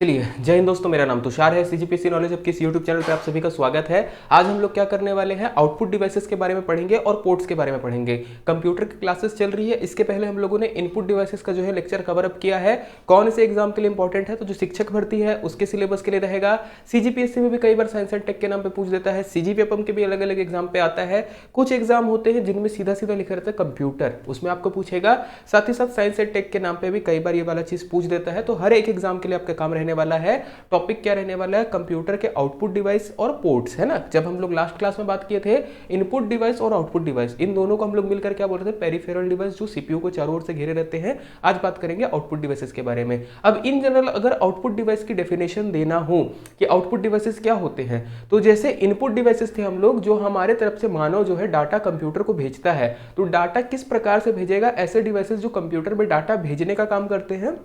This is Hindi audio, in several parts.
चलिए, जय हिंद दोस्तों। मेरा नाम तुषार है। सीजीपीएससी नॉलेज अब किस यूट्यूब चैनल पर आप सभी का स्वागत है। आज हम लोग क्या करने वाले हैं, आउटपुट डिवाइसेस के बारे में पढ़ेंगे और पोर्ट्स के बारे में पढ़ेंगे। कंप्यूटर की क्लासेस चल रही है, इसके पहले हम लोगों ने इनपुट डिवाइसेस का जो है लेक्चर कवर अप किया है। कौन से एग्जाम के लिए इंपॉर्टेंट है, तो जो शिक्षक भर्ती है उसके सिलेबस के लिए रहेगा। सीजीपीएससी में भी कई बार साइंस एंड टेक के नाम पे पूछ देता है। सीजीपीएफएम के भी अलग अलग एग्जाम पे आता है। कुछ एग्जाम होते हैं जिनमें सीधा सीधा लिखा रहता है कंप्यूटर, उसमें आपको पूछेगा। साथ ही साथ साइंस एंड टेक के नाम पे भी कई बार ये वाला चीज पूछ देता है। तो हर एक एग्जाम के लिए आपका काम रहने वाला है। टॉपिक क्या रहने वाला है, कंप्यूटर के आउटपुट डिवाइस और पोर्ट्स, है ना। जब हम लोग लास्ट क्लास में बात किए थे इनपुट डिवाइस और आउटपुट डिवाइस, इन दोनों को हम लोग मिलकर क्या बोल रहे थे, पेरिफेरल डिवाइस, जो सीपीयू को चारों ओर से घेरे रहते हैं। आज बात करेंगे आउटपुट डिवाइसेस के बारे में। अब इन जनरल अगर आउटपुट डिवाइस की डेफिनेशन देना हो कि आउटपुट डिवाइसेस क्या होते हैं, तो जैसे इनपुट डिवाइसेस थे हम लोग, जो हमारे तरफ से मानव जो है डाटा कंप्यूटर को भेजता है, तो डाटा किस प्रकार से भेजेगा, ऐसे डिवाइसेस जो कंप्यूटर में डाटा भेजने का काम करते हैं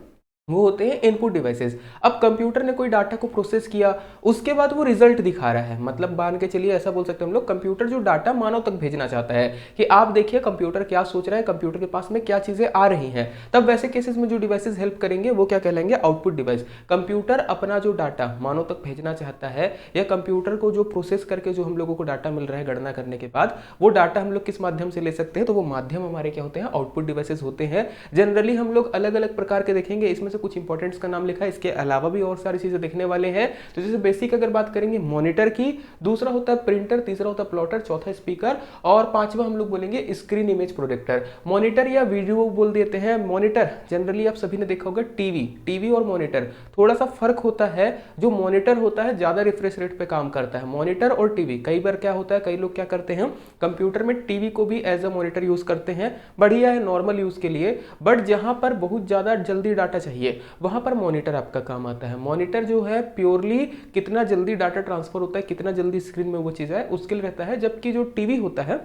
वो होते हैं इनपुट डिवाइसेस। अब कंप्यूटर ने कोई डाटा को प्रोसेस किया, उसके बाद वो रिजल्ट दिखा रहा है। मतलब मान के चलिए ऐसा बोल सकते हैं हम लोग, कंप्यूटर जो डाटा मानव तक भेजना चाहता है कि आप देखिए कंप्यूटर क्या सोच रहा है, कंप्यूटर के पास में क्या चीजें आ रही हैं। तब वैसे केसेस में जो डिवाइसेस हेल्प करेंगे वो क्या कहलाएंगे, आउटपुट डिवाइस। कंप्यूटर अपना जो डाटा मानव तक भेजना चाहता है, या कंप्यूटर को जो प्रोसेस करके जो हम लोगों को डाटा मिल रहा है गणना करने के बाद, वो डाटा हम लोग किस माध्यम से ले सकते हैं, तो वो माध्यम हमारे क्या होते हैं, आउटपुट डिवाइसेस होते हैं। जनरली हम लोग अलग अलग प्रकार के देखेंगे, इसमें कुछ इंपॉर्टेंट्स का नाम लिखा है, इसके अलावा भी और सारी चीजें देखने वाले हैं। तो जैसे बेसिक अगर बात करेंगे मॉनिटर की, दूसरा होता है प्रिंटर, तीसरा होता है प्लॉटर, चौथा स्पीकर, और पांचवा हम लोग बोलेंगे स्क्रीन इमेज प्रोजेक्टर। मॉनिटर या वीडियो बोल देते हैं। मॉनिटर जनरली आप सभी ने देखा होगा, टीवी और मॉनिटर थोड़ा सा फर्क होता है। जो मॉनिटर होता है ज्यादा रिफ्रेश रेट पे काम करता है, मॉनिटर और टीवी। कई बार क्या होता है, कई लोग क्या करते हैं, कंप्यूटर में टीवी को भी एज अ मॉनिटर यूज करते हैं, बढ़िया है नॉर्मल यूज के लिए। बट जहां पर बहुत ज्यादा जल्दी डाटा चाहिए, वहां पर मॉनिटर आपका काम आता है। मॉनिटर जो है प्योरली कितना जल्दी डाटा ट्रांसफर होता है, कितना जल्दी स्क्रीन में वो चीज है, उसके लिए रहता है। जबकि जो टीवी होता है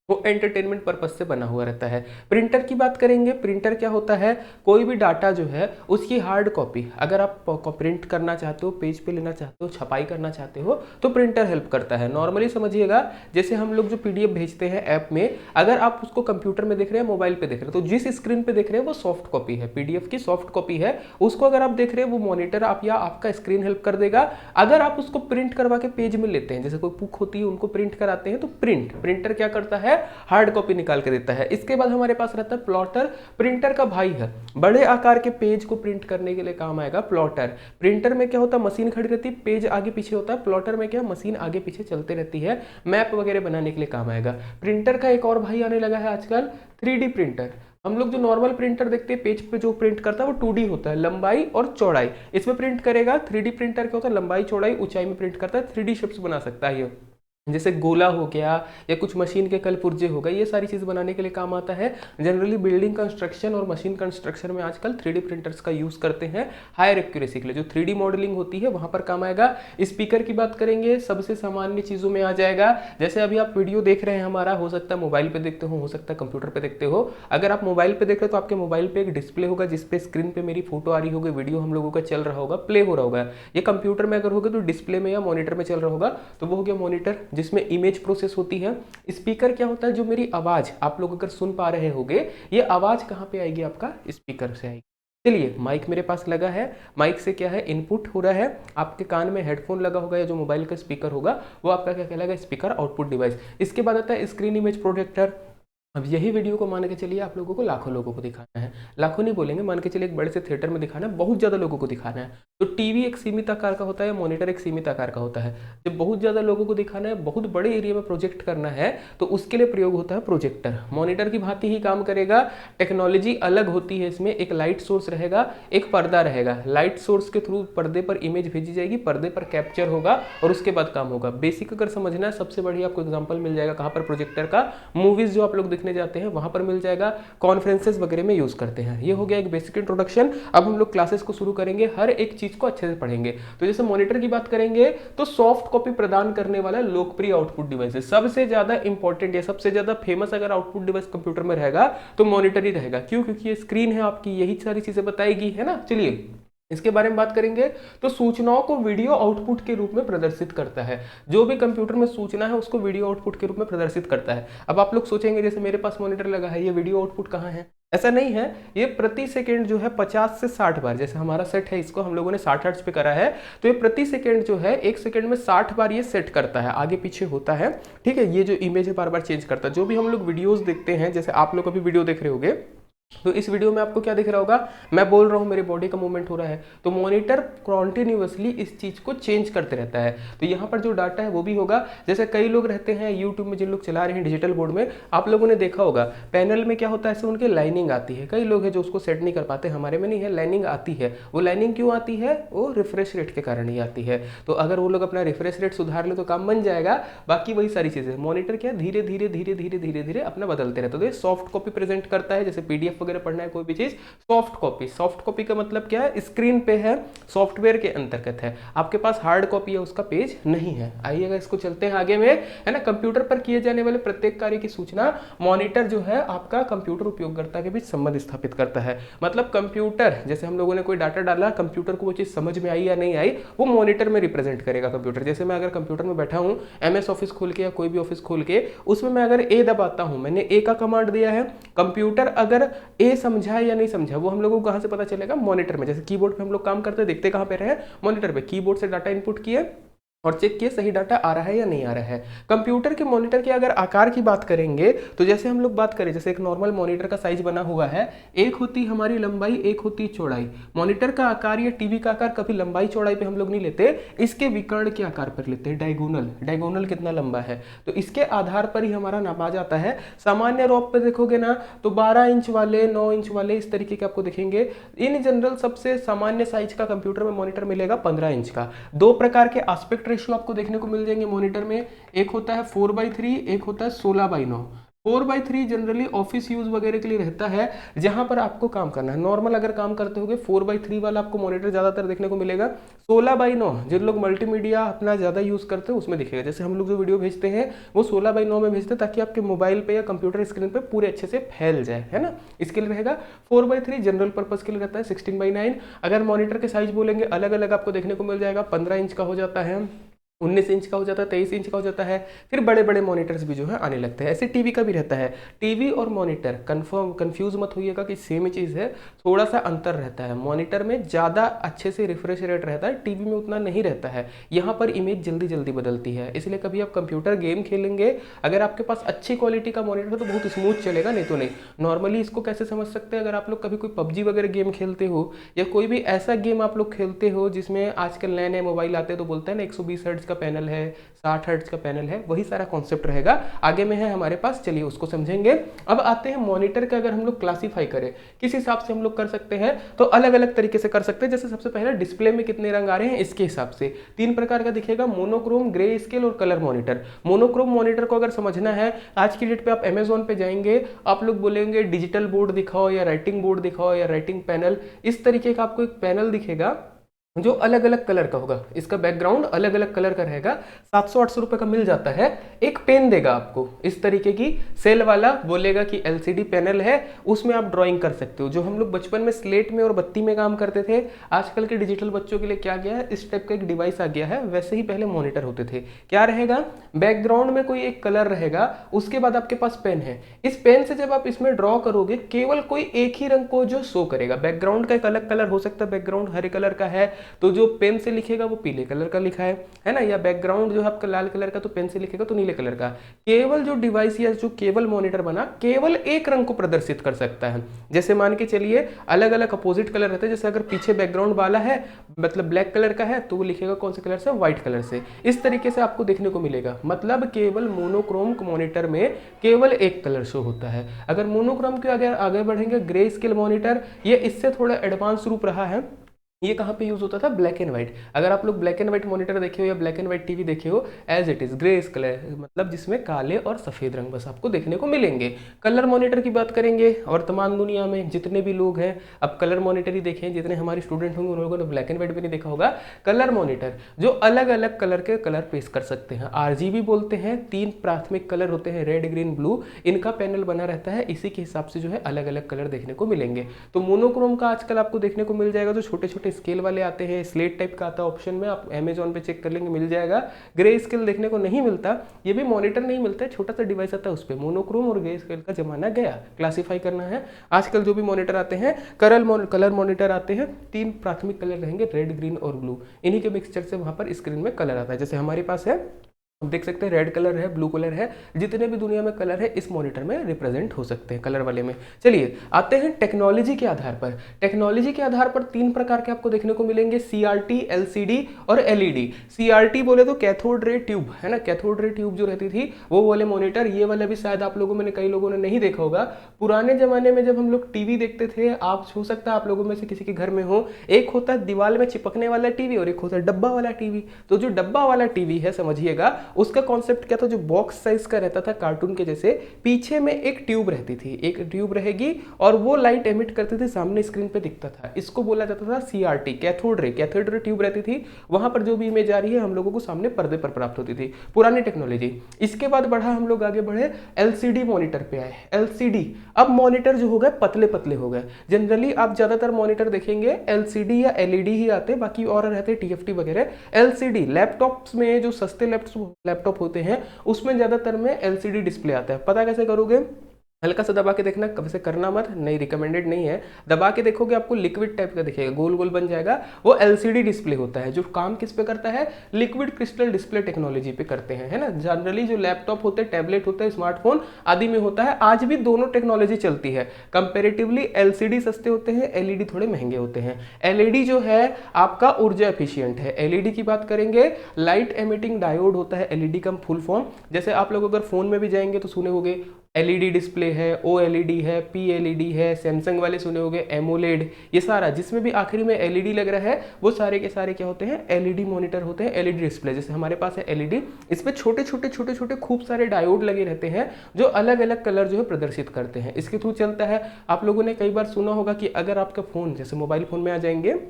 वो एंटरटेनमेंट पर्पस से बना हुआ रहता है। प्रिंटर की बात करेंगे, प्रिंटर क्या होता है, कोई भी डाटा जो है उसकी हार्ड कॉपी अगर आप प्रिंट करना चाहते हो, पेज पे लेना चाहते हो, छपाई करना चाहते हो, तो प्रिंटर हेल्प करता है। नॉर्मली समझिएगा, जैसे हम लोग जो पीडीएफ भेजते हैं ऐप में, अगर आप उसको कंप्यूटर में देख रहे हैं, मोबाइल पे देख रहे हैं, तो जिस स्क्रीन पे देख रहे हैं वो सॉफ्ट कॉपी है, पीडीएफ की सॉफ्ट कॉपी है। उसको अगर आप देख रहे हैं, वो मॉनिटर आप या आपका स्क्रीन हेल्प कर देगा। अगर आप उसको प्रिंट करवा के पेज में लेते हैं, जैसे कोई बुक होती है उनको प्रिंट कराते हैं, तो प्रिंटर क्या करता है, हार्ड कॉपी निकाल के देता है। इसके बाद हमारे पास रहता है प्लॉटर, प्रिंटर का भाई है। बड़े आकार के पेज को प्रिंट करने के लिए काम आएगा प्लॉटर। प्रिंटर में क्या होता है, मशीन खड़ी रहती है, पेज आगे पीछे होता है। प्लॉटर में क्या, मशीन आगे पीछे चलती रहती है, मैप वगैरह बनाने के लिए काम आएगा। प्रिंटर का एक और भाई आने लगा है आजकल, 3D प्रिंटर। हम लोग जो नॉर्मल प्रिंटर देखते हैं, पेज पे जो प्रिंट करता है वो 2D होता है, लंबाई और चौड़ाई इसमें प्रिंट करेगा। 3D प्रिंटर क्या होता है, लंबाई चौड़ाई ऊंचाई में प्रिंट करता है, 3D शेप्स बना सकता है ये। जैसे गोला हो गया या कुछ मशीन के कल पुर्जे हो गए, ये सारी चीज बनाने के लिए काम आता है। जनरली बिल्डिंग कंस्ट्रक्शन और मशीन कंस्ट्रक्शन में आजकल 3D प्रिंटर्स का यूज करते हैं हायर एक्यूरेसी के लिए। जो 3D मॉडलिंग होती है वहां पर काम आएगा। स्पीकर की बात करेंगे, सबसे सामान्य चीजों में आ जाएगा। जैसे अभी आप वीडियो देख रहे हैं हमारा, हो सकता है मोबाइल पे देखते हो सकता है कंप्यूटर पे देखते हो। अगर आप मोबाइल पे देख रहे हो तो आपके मोबाइल पे एक डिस्प्ले होगा, जिसपे स्क्रीन पे मेरी फोटो आ रही होगी, वीडियो हम लोगों का चल रहा होगा, प्ले हो रहा होगा। ये कंप्यूटर में अगर होगा तो डिस्प्ले में या मॉनिटर में चल रहा होगा, तो वो हो गया मॉनिटर, जिसमें इमेज प्रोसेस होती है। स्पीकर क्या होता है, जो मेरी आवाज आप लोग अगर सुन पा रहे होंगे, ये आवाज कहां पे आएगी, आपका स्पीकर से आएगी। चलिए, माइक मेरे पास लगा है, माइक से क्या है, इनपुट हो रहा है। आपके कान में हेडफोन लगा होगा या जो मोबाइल का स्पीकर होगा वो आपका क्या कहलाएगा, स्पीकर आउटपुट डिवाइस। इसके बाद आता है स्क्रीन इमेज प्रोजेक्टर। अब यही वीडियो को मान के चलिए आप लोगों को लाखों लोगों को दिखाना है, लाखों नहीं बोलेंगे, मान के चलिए एक बड़े से थिएटर में दिखाना है, बहुत ज्यादा लोगों को दिखाना है। तो टीवी एक सीमित आकार का होता है, मॉनिटर एक सीमित आकार का होता है। जब बहुत ज्यादा लोगों को दिखाना है, बहुत बड़े एरिया में प्रोजेक्ट करना है, तो उसके लिए प्रयोग होता है प्रोजेक्टर। मॉनिटर की भांति ही काम करेगा, टेक्नोलॉजी अलग होती है इसमें। एक लाइट सोर्स रहेगा, एक पर्दा रहेगा। लाइट सोर्स के थ्रू पर्दे पर इमेज भेजी जाएगी, पर्दे पर कैप्चर होगा और उसके बाद काम होगा। बेसिक अगर समझना है, सबसे बढ़िया आपको एग्जाम्पल मिल जाएगा कहाँ पर, प्रोजेक्टर का। मूवीज जो आप लोग देखने जाते हैं वहां पर मिल जाएगा, कॉन्फ्रेंसेस वगैरह में यूज करते हैं। ये हो गया एक बेसिक इंट्रोडक्शन। अब हम लोग क्लासेस को शुरू करेंगे, हर एक चीज को अच्छे से पढ़ेंगे। तो जैसे मॉनिटर की बात करेंगे, तो सॉफ्ट कॉपी प्रदान करने वाला लोकप्रिय आउटपुट डिवाइस, सबसे ज्यादा इंपॉर्टेंट या सबसे ज्यादा फेमस अगर आउटपुट डिवाइस कंप्यूटर में रहेगा तो मॉनिटर ही रहेगा। क्यों? क्योंकि ये स्क्रीन है आपकी, यही सारी चीजें बताएगी, है ना। चलिए, इसके बारे में बात करेंगे तो सूचनाओं को वीडियो आउटपुट के रूप में प्रदर्शित करता है। जो भी कंप्यूटर में सूचना है उसको वीडियो आउटपुट के रूप में प्रदर्शित करता है। अब आप लोग सोचेंगे जैसे मेरे पास मॉनिटर लगा है, ये वीडियो आउटपुट कहाँ है? ऐसा नहीं है, ये प्रति सेकेंड जो है 50 से 60 बार, जैसे हमारा सेट है इसको हम लोगों ने 60 हर्ट्ज पे करा है, तो ये प्रति सेकेंड जो है 1 सेकेंड में 60 बार ये सेट करता है, आगे पीछे होता है। ठीक है, ये जो इमेज है बार बार चेंज करता है। जो भी हम लोग वीडियोस देखते हैं, जैसे आप लोग अभी वीडियो देख रहे होंगे, तो इस वीडियो में आपको क्या दिख रहा होगा, मैं बोल रहा हूँ मेरे बॉडी का मूवमेंट हो रहा है, तो मॉनिटर कॉन्टिन्यूअसली इस चीज को चेंज करते रहता है। तो यहाँ पर जो डाटा है वो भी होगा। जैसे कई लोग रहते हैं यूट्यूब में, जिन लोग चला रहे हैं डिजिटल बोर्ड में, आप लोगों ने देखा होगा पैनल में क्या होता है, ऐसे उनके लाइनिंग आती है। कई लोग हैं जो उसको सेट नहीं कर पाते, हमारे में नहीं है, लाइनिंग आती है। वो लाइनिंग क्यों आती है? वो रिफ्रेश रेट के कारण ही आती है। तो अगर वो लोग अपना रिफ्रेश रेट सुधार ले तो काम बन जाएगा। बाकी वही सारी चीजें, मॉनिटर क्या धीरे धीरे धीरे धीरे धीरे धीरे अपना बदलते रहता है। तो ये सॉफ्ट कॉपी प्रेजेंट करता है, जैसे पीडीएफ वगैरह पढ़ना है कोई भी चीज, सॉफ्ट कॉपी। सॉफ्ट कॉपी का मतलब क्या है? स्क्रीन पे है, सॉफ्टवेयर के अंतर्गत है। आपके पास हार्ड कॉपी है, उसका पेज नहीं है। आइएगा इसको चलते हैं आगे में, है ना। कंप्यूटर पर किए जाने वाले प्रत्येक कार्य की सूचना मॉनिटर जो है आपका कंप्यूटर उपयोगकर्ता के बीच संबंध स्थापित करता है। मतलब कंप्यूटर, जैसे हम लोगों ने कोई डाटा डाला, कंप्यूटर को वो चीज समझ में आई या नहीं आई, वो मॉनिटर में रिप्रेजेंट करेगा कंप्यूटर। जैसे मैं अगर कंप्यूटर में बैठा हूं, एमएस ऑफिस खोल के या कोई भी ऑफिस खोल के, उसमें मैं अगर ए दबाता हूं, मैंने ए का कमांड दिया है, कंप्यूटर अगर ए समझा या नहीं समझा, वो हम लोगों को कहां से पता चलेगा? मॉनिटर में। जैसे कीबोर्ड पे हम लोग काम करते हैं, देखते कहां पे रहे? मॉनिटर पे। कीबोर्ड से डाटा इनपुट किए और चेक किए सही डाटा आ रहा है या नहीं आ रहा है। कंप्यूटर के मॉनिटर के अगर आकार की बात करेंगे, तो जैसे हम लोग बात करें, जैसे एक नॉर्मल मॉनिटर का साइज बना हुआ है, एक होती हमारी लंबाई, एक होती चौड़ाई। मॉनिटर का आकार या टीवी का आकार कभी लंबाई चौड़ाई पे हम लोग नहीं लेते, इसके विकर्ण के आकार पर लेते हैं, डायगोनल। डायगोनल कितना लंबा है, तो इसके आधार पर ही हमारा नापा जाता है। सामान्य रॉप पे देखोगे ना, तो 12 इंच वाले, 9 इंच वाले, इस तरीके के आपको दिखेंगे। इन जनरल सबसे सामान्य साइज का कंप्यूटर में मॉनिटर मिलेगा 15 इंच का। दो प्रकार के एस्पेक्ट रेशियो आपको देखने को मिल जाएंगे मॉनिटर में। एक होता है 4:3, एक होता है 16:9। 4:3 जनरली ऑफिस यूज वगैरह के लिए रहता है, जहां पर आपको काम करना है। नॉर्मल अगर काम करते होगे 4:3 वाला आपको मॉनिटर ज्यादातर देखने को मिलेगा। 16:9 जिन लोग मल्टीमीडिया अपना ज्यादा यूज करते हैं उसमें दिखेगा। जैसे हम लोग जो वीडियो भेजते हैं वो 16:9 में भेजते हैं, ताकि आपके मोबाइल पे या कंप्यूटर स्क्रीन पे पूरे अच्छे से फैल जाए, है ना। इसके लिए रहेगा 4:3 जनरल पर्पज के लिए रहता है। 16:9 अगर मॉनिटर के साइज बोलेंगे अलग अलग आपको देखने को मिल जाएगा। 15 इंच का हो जाता है, 19 इंच का हो जाता है, 23 इंच का हो जाता है। फिर बड़े बड़े मॉनिटर्स भी जो है आने लगते हैं। ऐसे टीवी का भी रहता है। टीवी और मॉनिटर कंफ्यूज मत होइएगा कि सेम ही चीज़ है, थोड़ा सा अंतर रहता है। मॉनिटर में ज़्यादा अच्छे से रिफ्रेश रेट रहता है, टीवी में उतना नहीं रहता है। यहाँ पर इमेज जल्दी जल्दी बदलती है, इसलिए कभी आप कंप्यूटर गेम खेलेंगे, अगर आपके पास अच्छी क्वालिटी का मॉनिटर है तो बहुत स्मूथ चलेगा, नहीं तो नहीं। नॉर्मली इसको कैसे समझ सकते हैं, अगर आप लोग कभी कोई पबजी वगैरह गेम खेलते हो, या कोई भी ऐसा गेम आप लोग खेलते हो जिसमें आजकल नए नए मोबाइल आते हैं, तो बोलते हैं ना 120 हर्ट्ज का पैनल है, 60 हर्ट्ज का पैनल है, वही सारा कॉन्सेप्ट रहेगा। आगे में है हमारे पास, चलिए उसको समझेंगे। अब आते हैं मॉनिटर का अगर हम लोग क्लासीफाई करें, किस हिसाब से हम लोग कर सकते हैं, तो अलग अलग तरीके से कर सकते हैं। जैसे सबसे पहले डिस्प्ले में कितने रंग आ रहे हैं इसके हिसाब से 3 प्रकार का दिखेगा, मोनोक्रोम, ग्रे स्केल और कलर मॉनिटर। मोनोक्रोम मॉनिटर को अगर समझना है, आज की डेट पे आप अमेजोन पे जाएंगे, आप लोग बोलेंगे डिजिटल बोर्ड दिखाओ या राइटिंग बोर्ड दिखाओ या राइटिंग पैनल, इस तरीके का आपको एक पैनल दिखेगा जो अलग अलग कलर का होगा। इसका बैकग्राउंड अलग अलग कलर का रहेगा। 700-800 रुपए का मिल जाता है। एक पेन देगा आपको इस तरीके की सेल वाला, बोलेगा कि एलसीडी पैनल है, उसमें आप ड्राइंग कर सकते हो। जो हम लोग बचपन में स्लेट में और बत्ती में काम करते थे, आजकल के डिजिटल बच्चों के लिए क्या गया है, इस टाइप का एक डिवाइस आ गया है। वैसे ही पहले मॉनिटर होते थे। क्या रहेगा, बैकग्राउंड में कोई एक कलर रहेगा, उसके बाद आपके पास पेन है। इस पेन से जब आप इसमें ड्रॉ करोगे, केवल कोई एक ही रंग को जो शो करेगा। बैकग्राउंड का एक अलग कलर हो सकता है, बैकग्राउंड हरे कलर का है तो जो पेन से लिखेगा वो पीले कलर का लिखा है ना, या बैकग्राउंड जो है आपका लाल कलर का तो पेन से लिखेगा तो नीले कलर का। केवल जो डिवाइस या जो केवल मॉनिटर बना, केवल एक रंग को प्रदर्शित कर सकता है। जैसे मान के चलिए अलग अलग अपोजिट कलर रहते हैं, जैसे अगर पीछे बैकग्राउंड वाला है, मतलब ब्लैक कलर का है, तो वो लिखेगा कौन से कलर से, व्हाइट कलर से। इस तरीके से आपको देखने को मिलेगा। मतलब केवल मोनोक्रोम मॉनिटर में केवल एक कलर शो होता है। अगर मोनोक्रोम के अगर आगे बढ़ेंगे, ग्रे स्केल मॉनिटर, ये इससे थोड़ा एडवांस रूप रहा है। ये कहाँ पे यूज होता था, ब्लैक एंड व्हाइट। अगर आप लोग ब्लैक एंड व्हाइट मॉनिटर देखे हो या ब्लैक एंड व्हाइट टीवी देखे हो, as it is grey colour, मतलब जिसमें काले और सफेद रंग बस आपको देखने को मिलेंगे। कलर मॉनिटर की बात करेंगे, वर्तमान दुनिया में जितने भी लोग हैं अब कलर मॉनिटर ही देखें, जितने हमारे स्टूडेंट होंगे उन लोगों ने ब्लैक एंड व्हाइट भी नहीं देखा होगा। कलर मॉनिटर जो अलग अलग कलर के कलर पेश कर सकते हैं, आरजीबी बोलते हैं। 3 प्राथमिक कलर होते हैं, रेड, ग्रीन, ब्लू, इनका पैनल बना रहता है। इसी के हिसाब से जो है अलग अलग कलर देखने को मिलेंगे। तो मोनोक्रोम का आजकल आपको देखने को मिल जाएगा, जो छोटे छोटे स्केल वाले आते हैं, स्लेट टाइप का आता है ऑप्शन में, आप अमेजोन पे चेक कर लेंगे मिल जाएगा। ग्रे स्केल देखने को नहीं मिलता, ये भी मॉनिटर नहीं मिलता है, छोटा सा डिवाइस आता है उस पर। मोनोक्रोम और ग्रे स्केल का जमाना गया, क्लासीफाई करना है। आजकल जो भी मॉनिटर आते हैं कलर मॉनिटर आते हैं, 3 प्राथमिक कलर रहेंगे, रेड, ग्रीन और ब्लू। इन्हीं के मिक्सचर से वहां पर स्क्रीन में कलर आता है। जैसे हमारे पास है, आप देख सकते हैं रेड कलर है, ब्लू कलर है, जितने भी दुनिया में कलर है इस मॉनिटर में रिप्रेजेंट हो सकते हैं कलर वाले में। चलिए आते हैं टेक्नोलॉजी के आधार पर। टेक्नोलॉजी के आधार पर 3 प्रकार के आपको देखने को मिलेंगे, CRT, LCD और LED। CRT बोले तो कैथोड रे ट्यूब है ना, कैथोड रे ट्यूब जो रहती थी वो वाले मॉनिटर। ये वाला भी शायद आप लोगों में कई लोगों ने नहीं देखा होगा। पुराने जमाने में जब हम लोग टीवी देखते थे, आप हो सकता है आप लोगों में से किसी के घर में हो, एक होता है दीवार में चिपकने वाला टीवी और एक होता है डब्बा वाला टीवी। तो जो डब्बा वाला टीवी है समझिएगा, उसका कॉन्सेप्ट क्या था, जो बॉक्स साइज का रहता था कार्टून के जैसे, पीछे में एक ट्यूब रहती थी, एक ट्यूब रहेगी और वो लाइट एमिट करती थी, सामने स्क्रीन पे दिखता था। इसको बोला जाता था CRT, कैथोड रे ट्यूब रहती थी। वहां पर जो भी इमेज आ रही है हम लोगों को सामने पर्दे पर प्राप्त होती थी, पुरानी टेक्नोलॉजी। इसके बाद बढ़ा हम लोग आगे बढ़े, LCD मॉनिटर पे आए। LCD, अब मॉनिटर जो हो गए पतले पतले हो गए। जनरली आप ज्यादातर मॉनिटर देखेंगे LCD या LED ही आते, बाकी और रहते TFT वगैरह। LCD लैपटॉप्स में, जो सस्ते लैपटॉप होते हैं उसमें ज्यादातर में LCD डिस्प्ले आता है। पता कैसे करोगे, हल्का सा दबा के देखना, वैसे करना मत, नहीं रिकमेंडेड नहीं है। दबा के देखोगे आपको लिक्विड टाइप का दिखेगा, गोल गोल बन जाएगा, वो LCD डिस्प्ले होता है। जो काम किस पे करता है, लिक्विड क्रिस्टल डिस्प्ले टेक्नोलॉजी पे करते हैं, है ना। जनरली जो लैपटॉप होते हैं, टैबलेट होता है, स्मार्टफोन आदि में होता है। आज भी दोनों टेक्नोलॉजी चलती है। कंपेरेटिवली LCD सस्ते होते हैं, LED थोड़े महंगे होते हैं। LED जो है आपका ऊर्जा एफिशिएंट है। LED की बात करेंगे, लाइट एमिटिंग डायोड होता है LED का फुल फॉर्म। जैसे आप लोग अगर फोन में भी जाएंगे तो सुने होंगे LED डिस्प्ले है, OLED है, PLED है, सैमसंग वाले सुने होंगे AMOLED। ये सारा जिसमें भी आखिरी में LED लग रहा है वो सारे के सारे क्या होते हैं, LED मॉनिटर होते हैं, LED डिस्प्ले। जैसे हमारे पास है LED, इसमें छोटे छोटे खूब सारे डायोड लगे रहते हैं जो अलग अलग कलर जो है प्रदर्शित करते हैं। इसके थ्रू चलता है। आप लोगों ने कई बार सुना होगा कि अगर आपका फोन, जैसे मोबाइल फोन में आ जाएंगे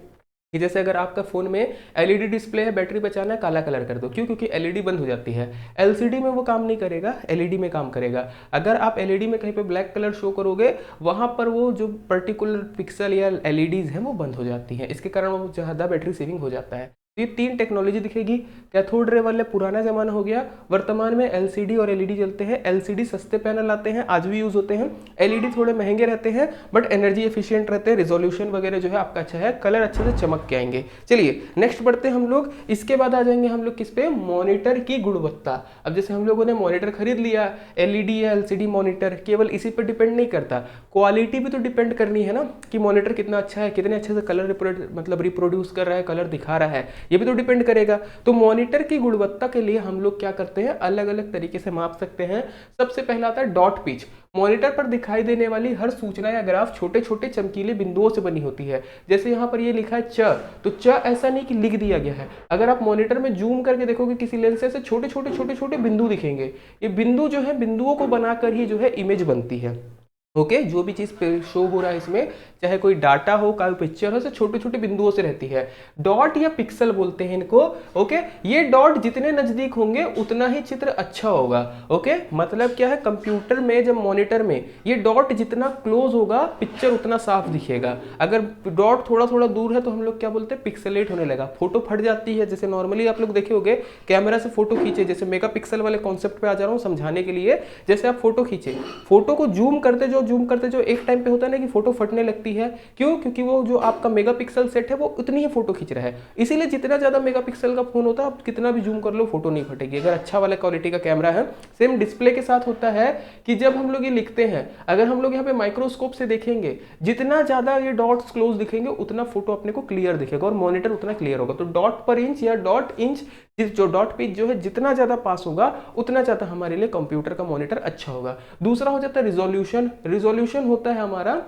कि जैसे अगर आपका फोन में LED डिस्प्ले है, बैटरी बचाना है, काला कलर कर दो। क्यों? क्योंकि LED बंद हो जाती है। LCD में वो काम नहीं करेगा, LED में काम करेगा। अगर आप LED में कहीं पे ब्लैक कलर शो करोगे, वहां पर वो जो पर्टिकुलर पिक्सल या LEDs हैं वो बंद हो जाती हैं। इसके कारण वो ज़्यादा बैटरी सेविंग हो जाता है। ये 3 टेक्नोलॉजी दिखेगी। कैथोड रे वाले पुराना जमाना हो गया, वर्तमान में LCD और LED चलते हैं। LCD सस्ते पैनल आते हैं, आज भी यूज होते हैं। LED थोड़े महंगे रहते हैं बट एनर्जी एफिशिएंट रहते हैं, रिजोल्यूशन वगैरह जो है आपका अच्छा है, कलर अच्छे से चमक के आएंगे। चलिए नेक्स्ट बढ़ते हैं हम लोग। इसके बाद आ जाएंगे हम लोग किस पे, मॉनिटर की गुणवत्ता। अब जैसे हम लोगों ने मॉनिटर खरीद लिया, LED या LCD मॉनिटर, केवल इसी पर डिपेंड नहीं करता, क्वालिटी भी तो डिपेंड करनी है ना, कि मॉनिटर कितना अच्छा है, कितने अच्छे से कलर रिप्रोड्यूस कर रहा है, कलर दिखा रहा है, ये भी तो डिपेंड करेगा। तो मॉनिटर की गुणवत्ता के लिए हम लोग क्या करते हैं, अलग अलग तरीके से माप सकते हैं। सबसे पहला आता है डॉट पिच। मॉनिटर पर दिखाई देने वाली हर सूचना या ग्राफ छोटे छोटे चमकीले बिंदुओं से बनी होती है। जैसे यहाँ पर ये लिखा है च, तो च ऐसा नहीं कि लिख दिया गया है। अगर आप मॉनिटर में जूम करके देखोगे किसी लेंस से छोटे छोटे बिंदु दिखेंगे। ये बिंदु जो है, बिंदुओं को बनाकर ही जो है इमेज बनती है। ओके जो भी चीज शो हो रहा है इसमें, चाहे कोई डाटा हो, कोई पिक्चर हो, छोटे छोटे बिंदुओं से रहती है। डॉट या पिक्सल बोलते हैं इनको। ओके ये डॉट जितने नजदीक होंगे उतना ही चित्र अच्छा होगा। ओके मतलब क्या है, कंप्यूटर में जब मॉनिटर में ये डॉट जितना क्लोज होगा पिक्चर उतना साफ दिखेगा। अगर डॉट थोड़ा थोड़ा दूर है तो हम लोग क्या बोलते हैं, पिक्सलेट होने लगा, फोटो फट जाती है। जैसे नॉर्मली आप लोग देखे होंगे कैमरा से फोटो खींचे, जैसे मेगापिक्सल वाले कॉन्सेप्ट पे आ जा रहा हूँ समझाने के लिए। जैसे आप फोटो खींचे, फोटो को जूम करते जो एक टाइम पे होता है ना कि फोटो फटने लगती है। क्यों? क्योंकि वो जो आपका मेगापिक्सल सेट है वो उतनी ही फोटो खींच रहा है। इसीलिए जितना ज्यादा मेगापिक्सल का फोन होता है आप कितना भी जूम कर लो फोटो नहीं फटेगी, अगर अच्छा वाला क्वालिटी का कैमरा है। सेम डिस्प्ले के साथ होता है कि जब हम लोग ये लिखते हैं, अगर हम लोग यहाँ पे माइक्रोस्कोप से देखेंगे, जितना ज्यादा ये डॉट्स क्लोज दिखेंगे उतना फोटो अपने को क्लियर दिखेगा और मॉनिटर उतना क्लियर होगा। तो डॉट पर इंच या डॉट इंच, जो डॉट पिच जो है जितना ज्यादा पास होगा उतना ज्यादा हमारे लिए कंप्यूटर का मॉनिटर अच्छा होगा। दूसरा हो जाता है रिजोल्यूशन। रिजोल्यूशन होता है हमारा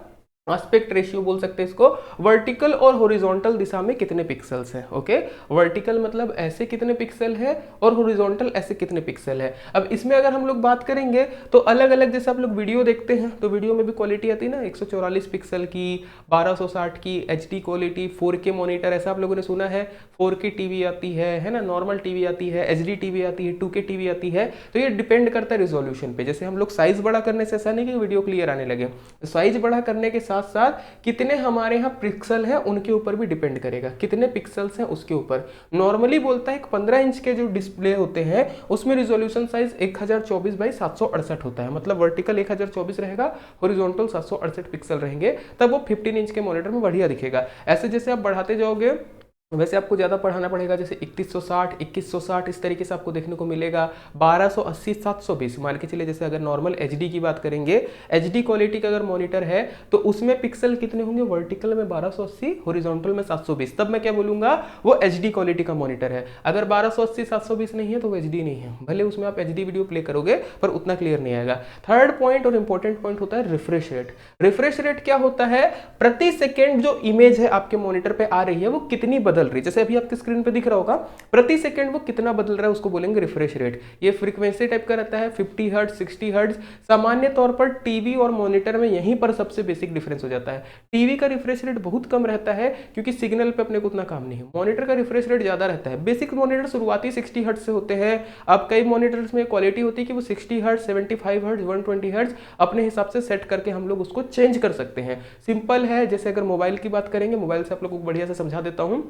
एस्पेक्ट रेशियो बोल सकते हैं इसको, वर्टिकल और हॉरिजॉन्टल दिशा में कितने पिक्सल्स हैं। ओके वर्टिकल मतलब ऐसे कितने पिक्सल है और हॉरिजॉन्टल ऐसे कितने पिक्सल है। अब इसमें अगर हम लोग बात करेंगे तो अलग अलग, जैसे आप लोग वीडियो देखते हैं तो वीडियो में भी क्वालिटी आती है ना, 144 पिक्सल की, 1260 की HD क्वालिटी, 4K मॉनिटर, ऐसा आप लोगों ने सुना है। 4K टीवी आती है ना, नॉर्मल टीवी आती है, HD टीवी आती है, 2K टीवी आती है। तो ये डिपेंड करता है रिजोल्यूशन पे। जैसे हम लोग साइज बड़ा करने से ऐसा नहीं कि वीडियो क्लियर आने लगे, साइज बड़ा करने के साथ साथ कितने हमारे यहाँ पिक्सल हैं उनके ऊपर भी डिपेंड करेगा, कितने पिक्सल्स हैं उसके ऊपर। नॉर्मली बोलता है कि 15 इंच के जो डिस्प्ले होते हैं उसमें रिजोल्यूशन साइज 1024 बाई 768 होता है, मतलब वर्टिकल 1024 रहेगा, हॉरिजॉन्टल 768 पिक्सल रहेंगे, तब वो 15 इंच के मॉनिटर में बढ़िया दिखेगा। ऐसे जैसे आप बढ़ाते जाओगे वैसे आपको ज़्यादा पढ़ाना पड़ेगा, जैसे 3160, 2160 इस तरीके से आपको देखने को मिलेगा। 1280, 720 मान के चलिए, जैसे अगर नॉर्मल एचडी की बात करेंगे, एचडी क्वालिटी का अगर मॉनिटर है तो उसमें पिक्सल कितने होंगे, वर्टिकल में 1280, हॉरिजॉन्टल में 720, तब मैं क्या बोलूँगा, वो एचडी क्वालिटी का मॉनिटर है। अगर 1280, 720 नहीं है तो वो एचडी नहीं है, भले उसमें आप एचडी वीडियो प्ले करोगे पर उतना क्लियर नहीं आएगा। थर्ड पॉइंट और इंपॉर्टेंट पॉइंट होता है रिफ्रेश रेट। रिफ्रेश रेट क्या होता है, प्रति सेकेंड जो इमेज है आपके मॉनिटर पे आ रही है वो कितनी बदल रही, जैसे अभी आपकी स्क्रीन पे दिख रहा होगा, प्रति सेकंड वो कितना बदल रहा है उसको बोलेंगे रिफ्रेश रेट। ये फ्रीक्वेंसी टाइप का रहता है, 50 हर्ट्ज, 60 हर्ट्ज। सामान्य तौर पर टीवी और मॉनिटर में यहीं पर सबसे बेसिक डिफरेंस हो जाता है। टीवी का रिफ्रेश रेट बहुत कम रहता है क्योंकि सिग्नल पे अपने को उतना काम नहीं है। मॉनिटर का रिफ्रेश रेट ज्यादा रहता है। बेसिक मॉनिटर शुरुआती 60 हर्ट्ज से होते हैं। अब कई मॉनिटर्स में क्वालिटी होती है कि वो 60 हर्ट्ज, 75 हर्ट्ज, 120 हर्ट्ज अपने हिसाब से सेट करके हम लोग उसको चेंज कर सकते हैं। सिंपल है, जैसे अगर मोबाइल की बात करेंगे, मोबाइल से आप लोगों को बढ़िया से समझा देता हूँ।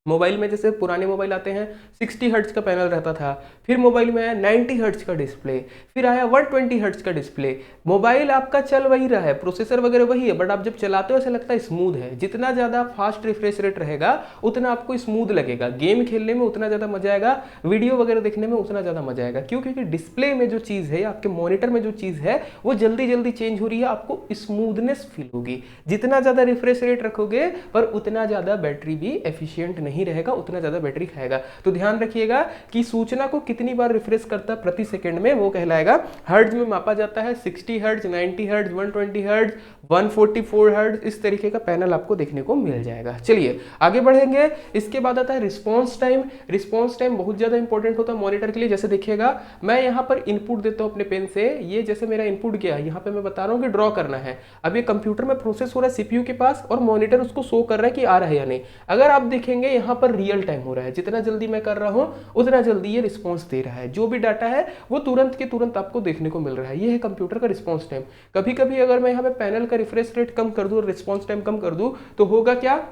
मोबाइल में जैसे पुराने मोबाइल आते हैं 60 हर्ट्ज का पैनल रहता था, फिर मोबाइल में आया 90 हर्ट्ज का डिस्प्ले, फिर आया 120 हर्ट्ज का डिस्प्ले। मोबाइल आपका चल वही रहा है, प्रोसेसर वगैरह वही है, बट आप जब चलाते हो ऐसा लगता है स्मूथ है। जितना ज़्यादा फास्ट रिफ्रेश रेट रहेगा उतना आपको स्मूथ लगेगा, गेम खेलने में उतना ज़्यादा मजा आएगा, वीडियो वगैरह देखने में उतना ज़्यादा मजा आएगा। क्यों? क्योंकि डिस्प्ले में जो चीज़ है, आपके मॉनिटर में जो चीज़ है वो जल्दी जल्दी चेंज हो रही है, आपको स्मूथनेस फील होगी। जितना ज़्यादा रिफ्रेश रेट रखोगे पर उतना ज़्यादा बैटरी भी एफिशिएंट नहीं रहेगा, उतना ज़्यादा बैटरी खाएगा। तो ध्यान रखिएगा कि सूचना को कितनी बार रिफ्रेश करता है प्रति सेकंड में, वो कहलाएगा हर्ट्ज में मापा जाता है। 60 हर्ट्ज, 90 हर्ट्ज, 120 हर्ट्ज, 144 हर्ट्ज, इस तरीके का पैनल आपको देखने को मिल जाएगा। चलिए आगे बढ़ेंगे। इसके बाद आता है रिस्पॉन्स टाइम। रिस्पॉन्स टाइम बहुत ज़्यादा इंपॉर्टेंट होता है मॉनिटर के लिए। जैसे देखिएगा, मैं यहाँ पर इनपुट देता हूँ अपने पेन से, ये जैसे मेरा इनपुट गया, यहाँ पे मैं बता रहा हूँ कि ड्रॉ करना है। अब ये कंप्यूटर में प्रोसेस हो रहा है सीपीयू के पास और मॉनिटर उसको शो कर रहा है कि आ रहा है या नहीं। अगर आप देखेंगे यहाँ पर रियल टाइम हो रहा है, जितना जल्दी मैं कर रहा हूं उतना जल्दी ये रिस्पांस दे रहा है। जो भी डाटा है वो तुरंत के तुरंत आपको देखने को मिल रहा है। ये है कंप्यूटर का रिस्पांस टाइम। कभी कभी अगर मैं यहाँ पे पैनल का रिफ्रेश रेट कम कर दूं और रिस्पांस टाइम कम कर दूं तो होगा क्या,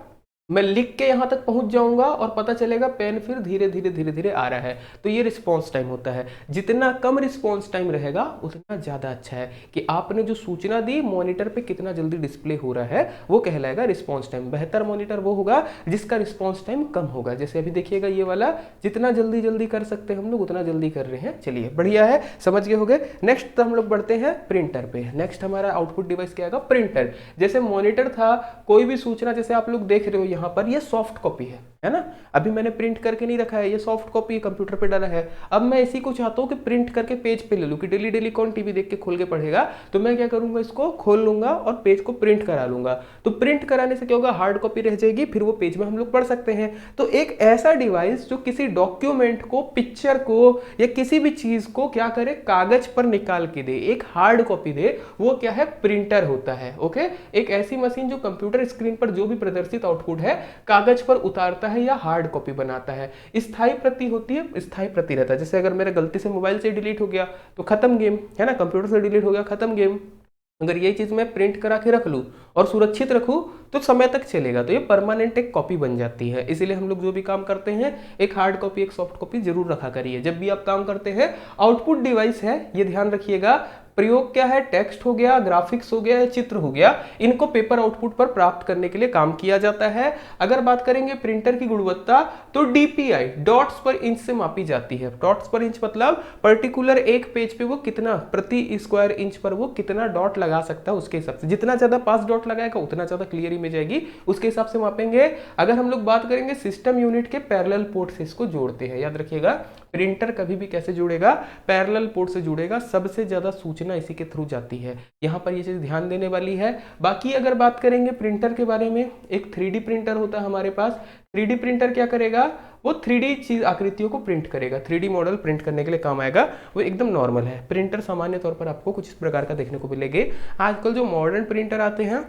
मैं लिख के यहाँ तक पहुँच जाऊँगा और पता चलेगा पेन फिर धीरे धीरे धीरे धीरे आ रहा है। तो ये रिस्पॉन्स टाइम होता है। जितना कम रिस्पॉन्स टाइम रहेगा उतना ज़्यादा अच्छा है कि आपने जो सूचना दी मॉनिटर पे कितना जल्दी डिस्प्ले हो रहा है, वो कहलाएगा रिस्पॉन्स टाइम। बेहतर मॉनिटर वो होगा जिसका रिस्पॉन्स टाइम कम होगा। जैसे अभी देखिएगा ये वाला, जितना जल्दी जल्दी कर सकते हैं हम लोग उतना जल्दी कर रहे हैं। चलिए बढ़िया है, समझ गए होंगे। नेक्स्ट हम लोग बढ़ते हैं प्रिंटर पे। नेक्स्ट हमारा आउटपुट डिवाइस क्या आएगा, प्रिंटर। जैसे मॉनिटर था, कोई भी सूचना जैसे आप लोग देख रहे हो यहाँ पर, ये सॉफ्ट कॉपी है ना, अभी मैंने प्रिंट करके नहीं रखा है, ये सॉफ्ट कॉपी कंप्यूटर पे डाला है। अब मैं इसी को चाहता हूँ कि प्रिंट करके पेज पे ले लूँ, कि डेली डेली कौन टीवी देख के खोल के पढ़ेगा। तो मैं क्या करूँगा, इसको खोल लूंगा और पेज को प्रिंट करा लूंगा। तो प्रिंट कराने से क्या होगा, हार्ड कॉपी रह जाएगी, फिर वो पेज में हम लोग पढ़ सकते हैं। तो एक ऐसा डिवाइस जो किसी डॉक्यूमेंट को, पिक्चर को या किसी भी चीज को क्या करे, कागज पर निकाल के दे, एक हार्ड कॉपी दे, वो क्या है, प्रिंटर होता है। ओके, एक ऐसी मशीन जो कंप्यूटर स्क्रीन पर जो भी प्रदर्शित आउटपुट है कागज पर उतारता है या हार्ड कॉपी बनाता है। स्थायी प्रति होती है, स्थायी प्रति रहता है। जैसे अगर मेरा गलती से मोबाइल से डिलीट हो गया तो खत्म गेम, है ना, कंप्यूटर से डिलीट हो गया खत्म गेम। अगर ये चीज मैं प्रिंट करा के रख लूं और सुरक्षित रखूं तो समय तक चलेगा, तो ये परमानेंट एक कॉपी बन जाती है। इसीलिए हम लोग जो भी काम करते हैं एक हार्ड कॉपी एक सॉफ्ट कॉपी जरूर रखा करिए जब भी आप काम करते हैं। आउटपुट डिवाइस है, ये ध्यान रखिएगा। प्रयोग क्या है, टेक्स्ट हो गया, ग्राफिक्स हो गया, चित्र हो गया, इनको पेपर आउटपुट पर प्राप्त करने के लिए काम किया जाता है। अगर बात करेंगे प्रिंटर की गुणवत्ता तो डीपीआई, डॉट्स पर इंच से मापी जाती है। डॉट्स पर इंच मतलब पर्टिकुलर एक पेज पे वो कितना, प्रति स्क्वायर इंच पर वो कितना डॉट लगा सकता है, उसके हिसाब से। जितना ज्यादा 5 डॉट लगाएगा उतना ज्यादा क्लियर इमेज आएगी, उसके हिसाब से मापेंगे। अगर हम लोग बात करेंगे सिस्टम यूनिट के पैरेलल पोर्ट से इसको जोड़ते हैं। याद रखिएगा, प्रिंटर कभी भी कैसे जुड़ेगा, पैरेलल पोर्ट से जुड़ेगा। सबसे ज्यादा सूचना इसी के थ्रू जाती है, यहाँ पर ये चीज ध्यान देने वाली है। बाकी अगर बात करेंगे प्रिंटर के बारे में, एक 3D प्रिंटर होता है हमारे पास। 3D प्रिंटर क्या करेगा, वो 3D चीज आकृतियों को प्रिंट करेगा, 3D मॉडल प्रिंट करने के लिए काम आएगा। वो एकदम नॉर्मल है। प्रिंटर सामान्य तौर पर आपको कुछ इस प्रकार का देखने को मिलेंगे। आजकल जो मॉडर्न प्रिंटर आते हैं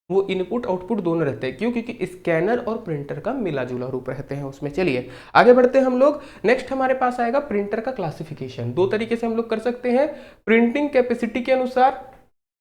वो इनपुट आउटपुट दोनों रहते हैं। क्यों? क्योंकि स्कैनर और प्रिंटर का मिला जुला रूप रहते हैं उसमें। चलिए आगे बढ़ते हैं हम लोग। नेक्स्ट हमारे पास आएगा प्रिंटर का क्लासिफिकेशन। दो तरीके से हम लोग कर सकते हैं, प्रिंटिंग कैपेसिटी के अनुसार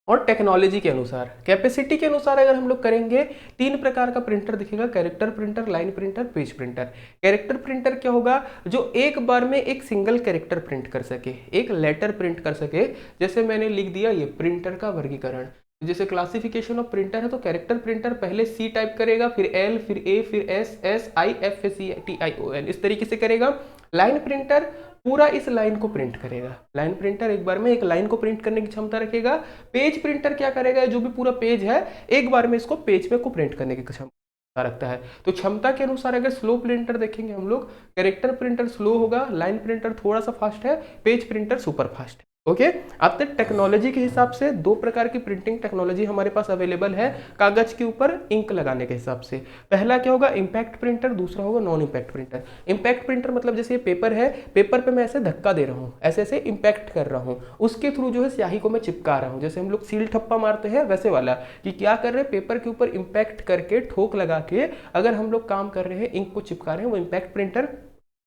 और टेक्नोलॉजी के अनुसार, कैपेसिटी के अनुसार अगर हम लोग करेंगे, 3 प्रकार का प्रिंटर दिखेगा, character printer, line printer, page printer. Character printer क्या होगा, जो एक बार में एक सिंगल कैरेक्टर प्रिंट कर सके, एक लेटर प्रिंट कर सके। जैसे मैंने लिख दिया ये प्रिंटर का वर्गीकरण, जैसे क्लासिफिकेशन ऑफ प्रिंटर है, तो कैरेक्टर प्रिंटर पहले सी टाइप करेगा, फिर एल, फिर ए, फिर S, S I, F, C, T, I, O, N, इस तरीके से करेगा। लाइन प्रिंटर पूरा इस लाइन को प्रिंट करेगा, लाइन प्रिंटर एक बार में एक लाइन को प्रिंट करने की क्षमता रखेगा। पेज प्रिंटर क्या करेगा, जो भी पूरा पेज है एक बार में इसको पेज पे को प्रिंट करने की क्षमता रखता है। तो क्षमता के अनुसार अगर स्लो प्रिंटर देखेंगे हम लोग, कैरेक्टर प्रिंटर स्लो होगा, लाइन प्रिंटर थोड़ा सा फास्ट है, पेज प्रिंटर सुपर फास्ट है। ओके, अब तक टेक्नोलॉजी के हिसाब से 2 प्रकार की प्रिंटिंग टेक्नोलॉजी हमारे पास अवेलेबल है कागज के ऊपर इंक लगाने के हिसाब से। पहला क्या होगा, इंपैक्ट प्रिंटर, दूसरा होगा non impact printer. Impact printer मतलब जैसे ये पेपर है, पेपर पे मैं ऐसे धक्का दे रहा हूँ, ऐसे ऐसे इंपैक्ट कर रहा हूँ, उसके थ्रू जो है स्याही को मैं चिपका रहा हूँ। जैसे हम लोग सील ठप्पा मारते हैं वैसे वाला, कि क्या कर रहे हैं, पेपर के ऊपर इंपैक्ट करके ठोक लगा के अगर हम लोग काम कर रहे हैं, इंक को चिपका रहे हैं, वो impact printer.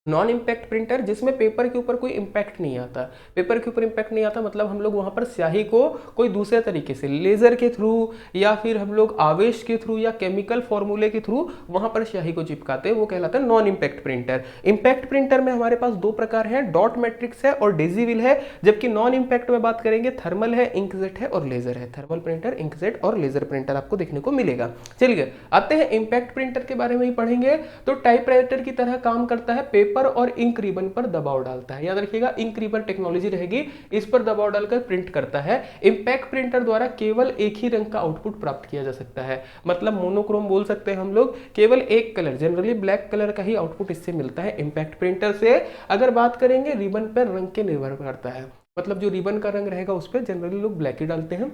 Non impact printer जिसमें पेपर के ऊपर कोई इम्पैक्ट नहीं आता, पेपर के ऊपर इम्पैक्ट नहीं आता मतलब हम लोग वहां पर स्याही को कोई दूसरे तरीके से लेजर के थ्रू या फिर हम लोग आवेश के थ्रू या केमिकल फॉर्मूले के थ्रू वहां पर स्याही को चिपकाते हैं, वो कहलाता है non impact printer. Impact printer में हमारे पास 2 प्रकार हैं, डॉट मैट्रिक्स है और डेजीविल है। जबकि नॉन इम्पैक्ट में बात करेंगे, थर्मल है, इंकजेट है और लेजर है। थर्मल प्रिंटर, इंकजेट और लेजर प्रिंटर आपको देखने को मिलेगा। चलिए आते हैं इम्पैक्ट प्रिंटर के बारे में ही पढ़ेंगे। तो टाइपराइटर की तरह काम करता है, पेपर और इंक रिबन पर दबाव डालता है। याद रखिएगा, इंक रिबन टेक्नोलॉजी रहेगी, इस पर दबाव डालकर प्रिंट करता है। इंपैक्ट प्रिंटर द्वारा केवल एक ही रंग का आउटपुट प्राप्त किया जा सकता है, मतलब मोनोक्रोम बोल सकते हैं हम लोग, केवल एक कलर, जनरली ब्लैक कलर का ही आउटपुट इससे मिलता है इंपैक्ट प्रिंटर से। अगर बात करेंगे रिबन पर रंग के निर्भर करता है, मतलब जो रिबन का रंग रहेगा उस पर जनरली लोग ब्लैक ही डालते हैं।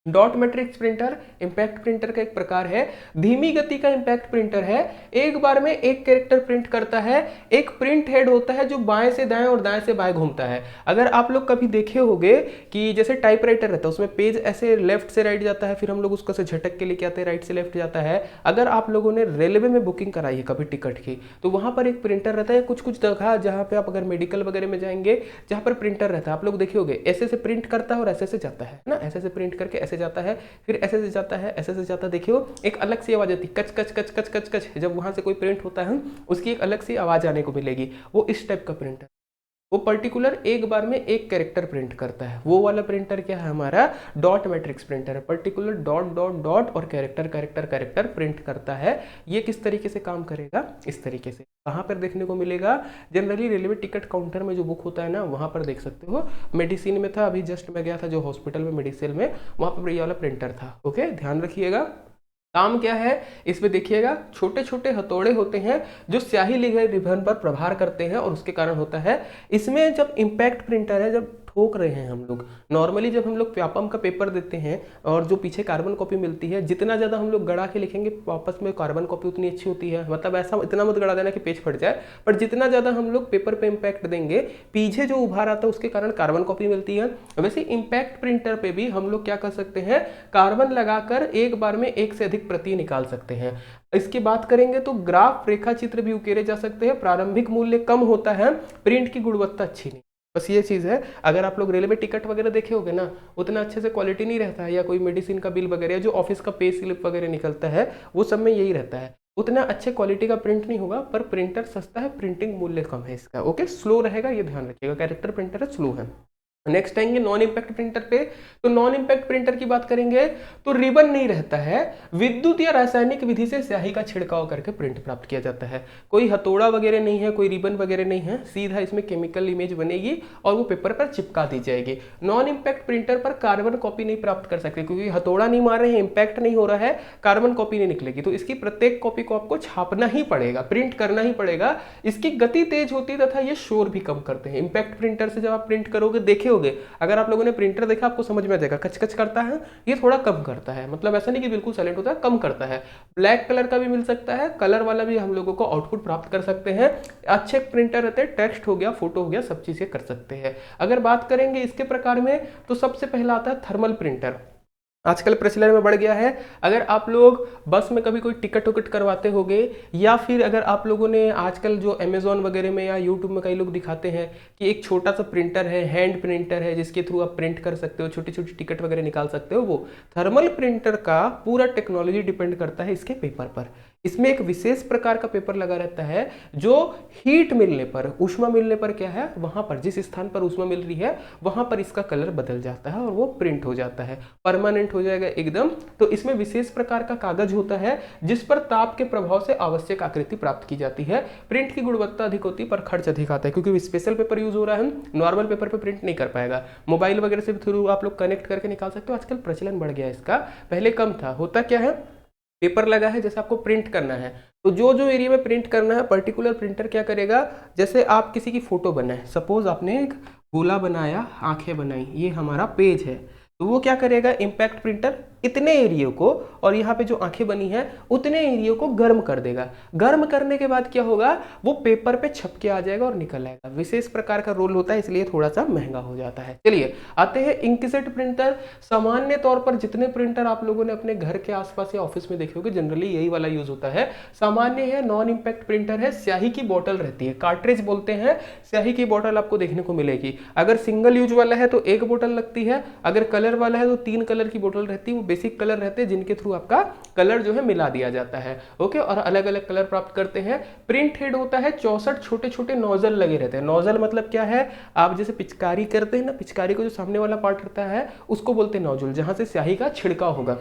Dot matrix printer impact printer का एक प्रकार है, धीमी गति का इंपैक्ट प्रिंटर है, एक बार में एक कैरेक्टर प्रिंट करता है। एक प्रिंट हेड होता है जो बाएं से दाएं और दाएं से बाएं घूमता है। अगर आप लोग कभी देखे होंगे कि जैसे टाइपराइटर रहता है उसमें पेज ऐसे लेफ्ट से राइट जाता है, फिर हम लोग उसको से झटक के लेके आते हैं, राइट से लेफ्ट जाता है। अगर आप लोगों ने रेलवे में बुकिंग कराई है कभी टिकट की, तो वहां पर एक प्रिंटर रहता है, कुछ कुछ जगह जहां पे आप अगर मेडिकल वगैरह में जाएंगे जहां पर प्रिंटर रहता है, आप लोग देखे होंगे ऐसे से प्रिंट करता है और ऐसे से जाता है ना, ऐसे से प्रिंट करके ऐसे जाता है, फिर ऐसे से जाता है, ऐसे से जाता है। देखियो एक अलग सी आवाज आती है, कच कच कच कच कच कच, जब वहां से कोई प्रिंट होता है उसकी एक अलग सी आवाज आने को मिलेगी, वो इस टाइप का प्रिंटर, वो पर्टिकुलर एक बार में एक कैरेक्टर प्रिंट करता है। वो वाला प्रिंटर क्या है हमारा, डॉट मैट्रिक्स प्रिंटर है, पर्टिकुलर डॉट डॉट डॉट और कैरेक्टर कैरेक्टर कैरेक्टर प्रिंट करता है। ये किस तरीके से काम करेगा, इस तरीके से। कहाँ पर देखने को मिलेगा, जनरली रेलवे टिकट काउंटर में जो बुक होता है ना, वहाँ पर देख सकते हो। मेडिसिन में था, अभी जस्ट मैं गया था जो हॉस्पिटल में मेडिसिन में, वहाँ पर ये वाला प्रिंटर था। ओके, ध्यान रखिएगा। काम क्या है इसमें देखिएगा, छोटे छोटे हथौड़े होते हैं जो स्याही ली गई रिबन पर प्रहार करते हैं और उसके कारण होता है। इसमें जब इंपैक्ट प्रिंटर है, जब ठोक रहे हैं हम लोग, नॉर्मली जब हम लोग व्यापम का पेपर देते हैं और जो पीछे कार्बन कॉपी मिलती है, जितना ज़्यादा हम लोग गड़ा के लिखेंगे वापस में कार्बन कॉपी उतनी अच्छी होती है। मतलब ऐसा इतना मत गड़ा देना कि पेज फट जाए, पर जितना ज़्यादा हम लोग पेपर पे इम्पैक्ट देंगे, पीछे जो उभार आता है उसके कारण कार्बन कॉपी मिलती है। वैसे इम्पैक्ट प्रिंटर पे भी हम लोग क्या कर सकते हैं, कार्बन लगाकर एक बार में एक से अधिक प्रति निकाल सकते हैं। इसकी बात करेंगे तो ग्राफ रेखा चित्र भी उकेरे जा सकते हैं। प्रारंभिक मूल्य कम होता है, प्रिंट की गुणवत्ता अच्छी नहीं, बस ये चीज़ है। अगर आप लोग रेलवे टिकट वगैरह देखे होगे ना, उतना अच्छे से क्वालिटी नहीं रहता है, या कोई मेडिसिन का बिल वगैरह, जो ऑफिस का पे स्लिप वगैरह निकलता है, वो सब में यही रहता है। उतना अच्छे क्वालिटी का प्रिंट नहीं होगा, पर प्रिंटर सस्ता है, प्रिंटिंग मूल्य कम है इसका। ओके, स्लो रहेगा, ये ध्यान रखिएगा। कैरेक्टर प्रिंटर है, स्लो है। नेक्स्ट आएंगे नॉन इम्पैक्ट प्रिंटर पे। तो नॉन इम्पैक्ट प्रिंटर की बात करेंगे तो रिबन नहीं रहता है, विद्युत या रासायनिक विधि से स्याही का छिड़काव करके प्रिंट प्राप्त किया जाता है। कोई हथौड़ा वगैरह नहीं है, कोई रिबन वगैरह नहीं है, सीधा इसमें केमिकल इमेज बनेगी और वो पेपर पर चिपका दी जाएगी। नॉन इम्पैक्ट प्रिंटर पर कार्बन कॉपी नहीं प्राप्त कर सकते, क्योंकि हथौड़ा नहीं मार रहे हैं, इम्पैक्ट नहीं हो रहा है, कार्बन कॉपी नहीं निकलेगी। तो इसकी प्रत्येक कॉपी को आपको छापना ही पड़ेगा, प्रिंट करना ही पड़ेगा। इसकी गति तेज होती है तथा ये शोर भी कम करते हैं। इम्पैक्ट प्रिंटर से जब आप प्रिंट करोगे, देखे होगे, अगर आप लोगों ने प्रिंटर देखा आपको समझ में आ जाएगा, कच कच करता है, ये थोड़ा कम करता है, मतलब ऐसा नहीं कि बिल्कुल साइलेंट होता है, कम करता है। ब्लैक कलर का भी मिल सकता है, कलर वाला भी हम लोगों को आउटपुट प्राप्त कर सकते हैं। अच्छे प्रिंटर रहते हैं, टेक्स्ट हो गया, फोटो हो गया, सब चीजें कर सकते हैं। अगर बात करेंगे इसके प्रकार में, तो सबसे पहला आता है थर्मल प्रिंटर। आजकल प्रचलन में बढ़ गया है। अगर आप लोग बस में कभी कोई टिकट उकट करवाते होगे, या फिर अगर आप लोगों ने आजकल जो अमेजोन वगैरह में या यूट्यूब में कई लोग दिखाते हैं कि एक छोटा सा प्रिंटर है, हैंड प्रिंटर है, जिसके थ्रू आप प्रिंट कर सकते हो, छोटी छोटी टिकट वगैरह निकाल सकते हो, वो थर्मल प्रिंटर का पूरा टेक्नोलॉजी डिपेंड करता है इसके पेपर पर। इसमें एक विशेष प्रकार का पेपर लगा रहता है जो हीट मिलने पर, ऊष्मा मिलने पर क्या है, वहां पर जिस स्थान पर ऊष्मा मिल रही है वहां पर इसका कलर बदल जाता है और वो प्रिंट हो जाता है, परमानेंट हो जाएगा एकदम। तो इसमें विशेष प्रकार का कागज होता है जिस पर ताप के प्रभाव से आवश्यक आकृति प्राप्त की जाती है। प्रिंट की गुणवत्ता अधिक होती है पर खर्च अधिक आता है, क्योंकि स्पेशल पेपर यूज हो रहा है, नॉर्मल पेपर पे प्रिंट नहीं कर पाएगा। मोबाइल वगैरह से थ्रू आप लोग कनेक्ट करके निकाल सकते हो। आजकल प्रचलन बढ़ गया है इसका, पहले कम था। होता क्या है, पेपर लगा है, जैसे आपको प्रिंट करना है तो जो जो एरिया में प्रिंट करना है पर्टिकुलर प्रिंटर क्या करेगा, जैसे आप किसी की फोटो बनाए, सपोज आपने एक गोला बनाया, आंखें बनाई, ये हमारा पेज है, तो वो क्या करेगा, इम्पैक्ट प्रिंटर इतने एरिया को, और यहाँ पे जो आंखें बनी है उतने एरिया को गर्म कर देगा। गर्म करने के बाद क्या होगा, वो पेपर पे छप के आ जाएगा और निकल आएगा। विशेष प्रकार का रोल होता है, इसलिए थोड़ा सा महंगा हो जाता है। चलिए आते हैं इंकजेट प्रिंटर। सामान्य तौर पर जितने प्रिंटर आप लोगों ने अपने घर के आसपास या ऑफिस में देखे होंगे, जनरली यही वाला यूज होता है। सामान्य है, नॉन इम्पैक्ट प्रिंटर है, स्याही की बोतल रहती है, कार्ट्रिज बोलते हैं, स्याही की बोतल आपको देखने को मिलेगी। अगर सिंगल यूज वाला है तो एक बोतल लगती है, अगर कलर वाला है तो 3 कलर की बोतल रहती है। वो बेसिक कलर रहते हैं जिनके थ्रू आपका कलर जो है मिला दिया जाता है, ओके, और अलग अलग कलर प्राप्त करते हैं। प्रिंट हेड होता है, 64 छोटे छोटे नोजल लगे रहते हैं। नोजल मतलब क्या है, आप जैसे पिचकारी करते हैं ना, पिचकारी को जो सामने वाला पार्ट रहता है उसको बोलते हैं नोजल, जहां से स्याही का छिड़काव होगा।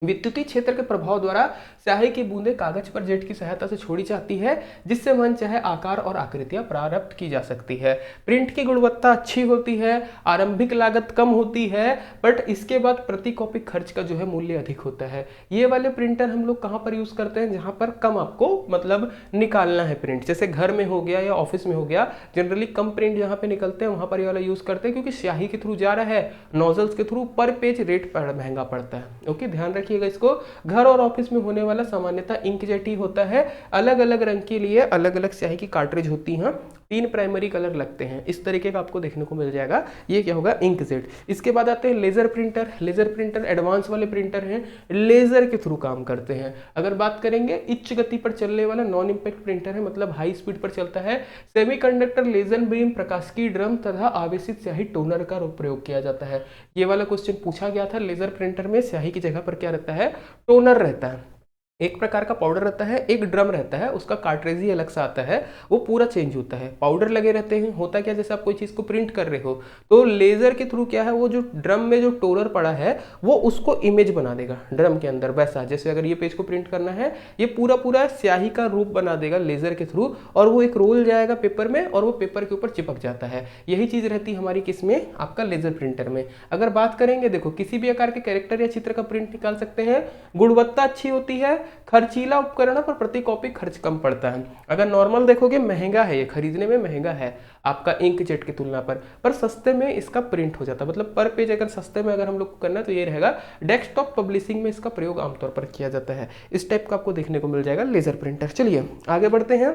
विद्युतीय क्षेत्र के प्रभाव द्वारा स्याही की बूंदें कागज पर जेट की सहायता से छोड़ी जाती है, जिससे मन चाहे आकार और आकृतियां प्राप्त की जा सकती है। प्रिंट की गुणवत्ता अच्छी होती है, आरंभिक लागत कम होती है, बट इसके बाद प्रति कॉपी खर्च का जो है मूल्य अधिक होता है। ये वाले प्रिंटर हम लोग कहाँ पर यूज करते हैं, जहां पर कम आपको मतलब निकालना है प्रिंट, जैसे घर में हो गया या ऑफिस में हो गया, जनरली कम प्रिंट जहां पे निकलते हैं वहां पर ये वाला यूज करते हैं, क्योंकि स्याही के थ्रू जा रहा है, नोजल्स के थ्रू पर पेज रेट महंगा पड़ता है। ओके, ध्यान रखिएगा इसको। घर और ऑफिस में होने वाला सामान्यतः इंकजेट ही होता है। अलग अलग रंग के लिए अलग अलग स्याही की कार्ट्रिज होती हैं, 3 प्राइमरी कलर लगते हैं, इस तरीके का आपको देखने को मिल जाएगा। ये क्या होगा, इंकजेट। इसके बाद आते हैं laser printer. Laser printer advance वाले प्रिंटर हैं, लेजर के थ्रू काम करते हैं। अगर बात करेंगे उच्च गति पर चलने वाला नॉन इम्पैक्ट प्रिंटर है, मतलब हाई स्पीड पर चलता है। सेमीकंडक्टर, लेजर बीम, प्रकाशिकी ड्रम तथा आवेशित स्याही टोनर का प्रयोग किया जाता है। ये वाला क्वेश्चन पूछा गया था, लेजर प्रिंटर में स्याही की जगह पर क्या रहता है, टोनर रहता है। एक प्रकार का पाउडर रहता है, एक ड्रम रहता है, उसका कार्ट्रिज ही अलग सा आता है, वो पूरा चेंज होता है। पाउडर लगे रहते हैं, होता क्या, जैसे आप कोई चीज़ को प्रिंट कर रहे हो तो लेजर के थ्रू क्या है, वो जो ड्रम में जो टोनर पड़ा है वो उसको इमेज बना देगा ड्रम के अंदर। वैसा जैसे अगर ये पेज को प्रिंट करना है, ये पूरा पूरा स्याही का रूप बना देगा लेजर के थ्रू, और वो एक रोल जाएगा पेपर में और वो पेपर के ऊपर चिपक जाता है। यही चीज़ रहती है हमारी किसमें, आपका लेजर प्रिंटर में। अगर बात करेंगे, देखो किसी भी आकार के कैरेक्टर या चित्र का प्रिंट निकाल सकते हैं, गुणवत्ता अच्छी होती है, खर्चीला उपकरण पर प्रति कॉपी खर्च कम पड़ता है। अगर नॉर्मल देखोगे महंगा है, ये खरीदने में महंगा है आपका इंकजेट की तुलना पर सस्ते में इसका प्रिंट हो जाता है। मतलब पर पेज अगर सस्ते में अगर हम लोग को करना है तो ये रहेगा। डेस्कटॉप पब्लिशिंग में इसका प्रयोग आमतौर पर किया जाता है। इस टाइप का आपको देखने को मिल जाएगा लेजर प्रिंटर। चलिए आगे बढ़ते हैं।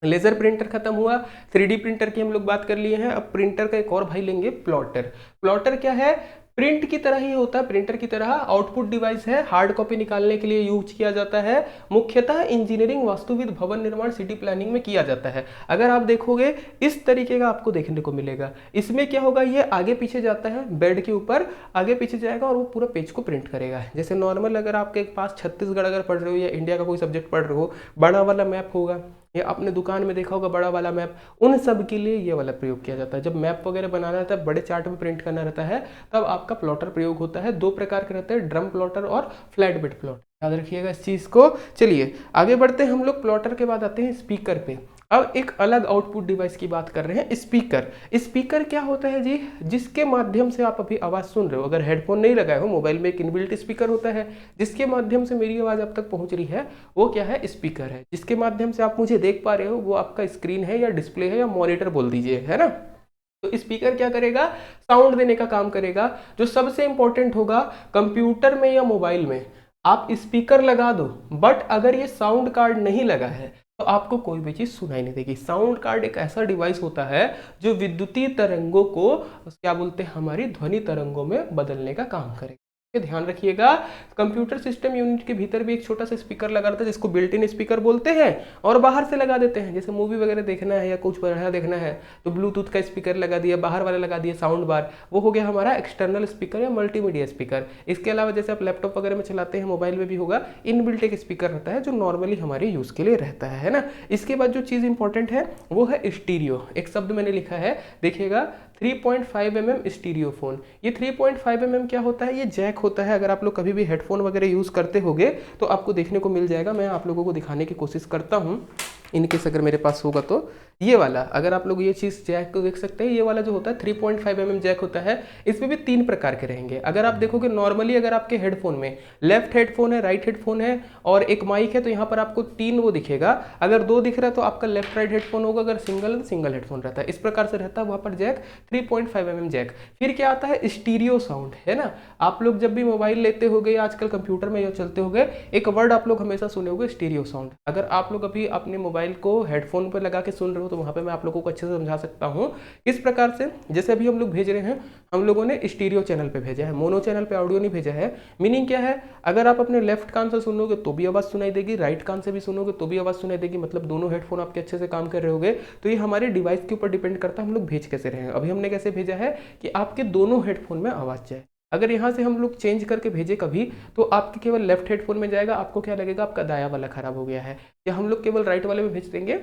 लेजर प्रिंटर खत्म हुआ, 3D प्रिंटर की हम लोग बात कर लिए हैं। अब प्रिंटर का एक और भाई लेंगे, प्लॉटर। प्लॉटर क्या है, प्रिंट की तरह ही होता है, प्रिंटर की तरह आउटपुट डिवाइस है, हार्ड कॉपी निकालने के लिए यूज किया जाता है। मुख्यतः इंजीनियरिंग, वास्तुविद, भवन निर्माण, सिटी प्लानिंग में किया जाता है। अगर आप देखोगे इस तरीके का आपको देखने को मिलेगा। इसमें क्या होगा, ये आगे पीछे जाता है, बेड के ऊपर आगे पीछे जाएगा और वो पूरा पेज को प्रिंट करेगा। जैसे नॉर्मल अगर आपके पास छत्तीसगढ़ अगर पढ़ रहे हो या इंडिया का कोई सब्जेक्ट पढ़ रहे हो, बड़ा वाला मैप होगा या आपने दुकान में देखा होगा बड़ा वाला मैप, उन सब के लिए ये वाला प्रयोग किया जाता है। जब मैप वगैरह बनाना रहता है, बड़े चार्ट में प्रिंट करना रहता है, तब आपका प्लॉटर प्रयोग होता है। 2 प्रकार के रहते हैं, ड्रम प्लॉटर और फ्लैट बेड प्लॉटर। याद रखिएगा इस चीज को। चलिए आगे बढ़ते हैं हम लोग। प्लॉटर के बाद आते हैं स्पीकर पे। अब एक अलग आउटपुट डिवाइस की बात कर रहे हैं, स्पीकर। स्पीकर क्या होता है जी, जिसके माध्यम से आप अभी आवाज सुन रहे हो। अगर हेडफोन नहीं लगाए हो, मोबाइल में एक इनबिल्ट स्पीकर होता है जिसके माध्यम से मेरी आवाज आप तक पहुंच रही है, वो क्या है, स्पीकर है। जिसके माध्यम से आप मुझे देख पा रहे हो वो आपका स्क्रीन है या डिस्प्ले है या मॉनिटर बोल दीजिए, है ना। तो स्पीकर क्या करेगा, साउंड देने का काम करेगा। जो सबसे इंपॉर्टेंट होगा, कंप्यूटर में या मोबाइल में आप स्पीकर लगा दो, बट अगर ये साउंड कार्ड नहीं लगा है तो आपको कोई भी चीज सुनाई नहीं देगी। साउंड कार्ड एक ऐसा डिवाइस होता है जो विद्युतीय तरंगों को क्या बोलते हैं, हमारी ध्वनि तरंगों में बदलने का काम करेगा। ये ध्यान रखिएगा। कंप्यूटर सिस्टम यूनिट के भीतर भी एक छोटा सा स्पीकर लगा रहता है जिसको बिल्ट इन स्पीकर बोलते हैं, और बाहर से लगा देते हैं। जैसे मूवी वगैरह देखना है या कुछ बढ़िया देखना है तो ब्लूटूथ का स्पीकर लगा दिया, बाहर वाला लगा दिया साउंड बार, वो हो गया हमारा एक्सटर्नल स्पीकर या मल्टीमीडिया स्पीकर। इसके अलावा जैसे आप लैपटॉप वगैरह में चलाते हैं, मोबाइल में भी होगा, इनबिल्ट एक स्पीकर रहता है जो नॉर्मली हमारे यूज़ के लिए रहता है ना। इसके बाद जो चीज़ इंपॉर्टेंट है वो है स्टीरियो। एक शब्द मैंने लिखा है, देखिएगा 3.5 mm स्टीरियो फोन। ये 3.5 mm क्या होता है? ये जैक होता है। अगर आप लोग कभी भी हेडफोन वगैरह यूज़ करते होगे तो आपको देखने को मिल जाएगा। मैं आप लोगों को दिखाने की कोशिश करता हूँ, इनकेस अगर मेरे पास होगा तो। ये वाला, अगर आप लोग ये चीज़ जैक को देख सकते हैं, ये वाला जो होता है 3.5 mm जैक होता है। इसमें भी 3 प्रकार के रहेंगे। अगर आप देखोगे नॉर्मली, अगर आपके हेडफोन में लेफ्ट हेडफोन है, राइट हेडफोन है और एक माइक है, तो यहाँ पर आपको 3 वो दिखेगा। अगर 2 दिख रहा है तो आपका लेफ्ट राइट हेडफोन होगा, अगर सिंगल है तो सिंगल हेडफोन रहता है। इस प्रकार से रहता है वहाँ पर जैक 3.5 mm जैक। फिर क्या आता है? स्टीरियो साउंड, है ना। आप लोग जब भी मोबाइल लेते होगे या आजकल कंप्यूटर में चलते होगे, एक वर्ड आप लोग हमेशा सुने होगे, स्टीरियो साउंड। अगर आप लोग अभी अपने मोबाइल को हेडफोन पर लगा के सुन रहे हो तो वहाँ पे मैं आप लोगों को अच्छे से समझा सकता हूँ। किस प्रकार से, जैसे अभी हम लोग भेज रहे हैं, हम लोगों ने स्टीरियो चैनल पे भेजा है, मोनो चैनल पे ऑडियो नहीं भेजा है। मीनिंग क्या है? अगर आप अपने लेफ्ट कान से सुनोगे तो भी आवाज़ सुनाई देगी, राइट कान से भी सुनोगे तो भी आवाज़ सुनाई देगी, मतलब दोनों हेडफोन आपके अच्छे से काम कर रहे होंगे। तो ये हमारे डिवाइस के ऊपर डिपेंड करता है हम लोग भेज कैसे रहे हैं। अभी हमने कैसे भेजा है कि आपके दोनों हेडफोन में आवाज़ जाए। अगर यहाँ से हम लोग चेंज करके भेजे कभी, तो आपके केवल लेफ्ट हेडफोन में जाएगा, आपको क्या लगेगा? आपका दाया वाला खराब हो गया है। या हम लोग केवल राइट वाले में भेज देंगे,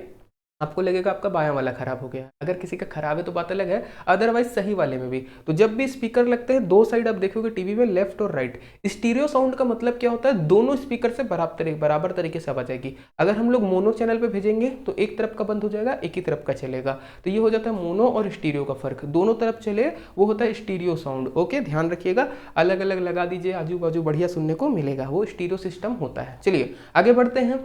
आपको लगेगा आपका बायां वाला खराब हो गया। अगर किसी का खराब है तो बात अलग है, अदरवाइज सही वाले में भी। तो जब भी स्पीकर लगते हैं, 2 साइड आप देखोगे टीवी में, लेफ्ट और राइट। स्टीरियो साउंड का मतलब क्या होता है? दोनों स्पीकर से बराबर तरीके से आवाज आएगी। अगर हम लोग मोनो चैनल पे भेजेंगे तो एक तरफ का बंद हो जाएगा, एक ही तरफ का चलेगा। तो ये हो जाता है मोनो और स्टीरियो का फर्क। दोनों तरफ चले वो होता है स्टीरियो साउंड। ओके, ध्यान रखिएगा, अलग अलग लगा दीजिए, आजू बाजू बढ़िया सुनने को मिलेगा, वो स्टीरियो सिस्टम होता है। चलिए आगे बढ़ते हैं।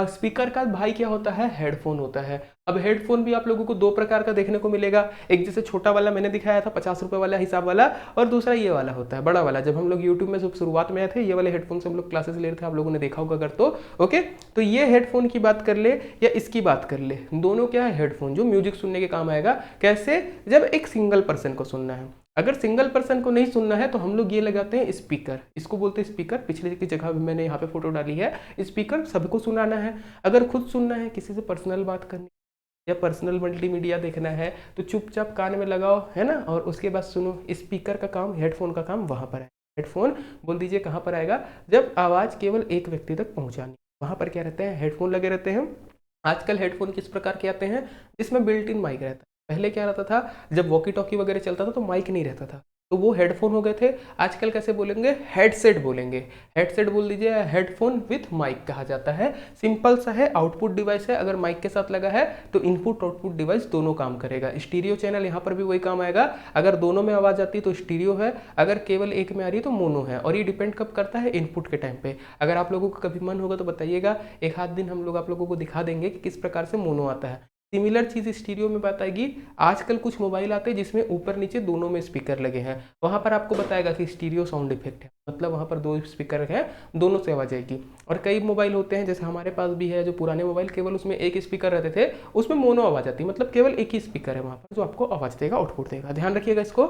स्पीकर का भाई क्या होता है? हेडफोन होता है। अब हेडफोन भी आप लोगों को 2 प्रकार का देखने को मिलेगा। एक जैसे छोटा वाला मैंने दिखाया था 50 रुपए वाला हिसाब वाला, और दूसरा ये वाला होता है बड़ा वाला। जब हम लोग यूट्यूब में शुरुआत में आए थे, ये वाले हेडफोन से हम लोग क्लासेस ले रहे थे, आप लोगों ने देखा होगा अगर तो। ओके, तो ये हेडफोन की बात कर ले या इसकी बात कर ले, दोनों क्या है? हेडफोन, जो म्यूजिक सुनने के काम आएगा। कैसे? जब एक सिंगल पर्सन को सुनना है। अगर सिंगल पर्सन को नहीं सुनना है तो हम लोग ये लगाते हैं स्पीकर, इसको बोलते हैं स्पीकर। पिछले की जगह भी मैंने यहाँ पे फोटो डाली है। स्पीकर सबको सुनाना है। अगर खुद सुनना है, किसी से पर्सनल बात करनी या पर्सनल मल्टीमीडिया देखना है, तो चुपचाप कान में लगाओ, है ना, और उसके बाद सुनो। स्पीकर का काम, हेडफोन का काम वहाँ पर है। हेडफोन बोल दीजिए कहाँ पर आएगा? जब आवाज़ केवल एक व्यक्ति तक पहुँचानी, वहाँ पर क्या रहते हैं? हेडफोन लगे रहते हैं। आजकल हेडफोन किस प्रकार के आते हैं? जिसमें बिल्ट इन माइक रहता है। पहले क्या रहता था, जब वॉकी टॉकी वगैरह चलता था तो माइक नहीं रहता था, तो वो हेडफोन हो गए थे। आजकल कैसे बोलेंगे? हेडसेट बोलेंगे। हेडसेट बोल दीजिए, हेडफोन विथ माइक कहा जाता है। सिंपल सा है, आउटपुट डिवाइस है। अगर माइक के साथ लगा है तो इनपुट आउटपुट डिवाइस दोनों काम करेगा। स्टीरियो चैनल यहाँ पर भी वही काम आएगा। अगर दोनों में आवाज़ आती है तो स्टीरियो है, अगर केवल एक में आ रही है तो मोनो है। और ये डिपेंड कब करता है? इनपुट के टाइम पे। अगर आप लोगों को कभी मन होगा तो बताइएगा, एक आध दिन हम लोग आप लोगों को दिखा देंगे कि किस प्रकार से मोनो आता है। सिमिलर चीज़ स्टीरियो में बताएगी। आजकल कुछ मोबाइल आते हैं जिसमें ऊपर नीचे दोनों में स्पीकर लगे हैं, वहाँ पर आपको बताएगा कि स्टीरियो साउंड इफेक्ट है, मतलब वहाँ पर 2 स्पीकर हैं, दोनों से आवाज आएगी। और कई मोबाइल होते हैं, जैसे हमारे पास भी है, जो पुराने मोबाइल केवल उसमें एक स्पीकर रहते थे, उसमें मोनो आवाज आती, मतलब केवल एक ही स्पीकर है वहाँ पर जो आपको आवाज़ देगा, आउटपुट देगा। ध्यान रखिएगा इसको।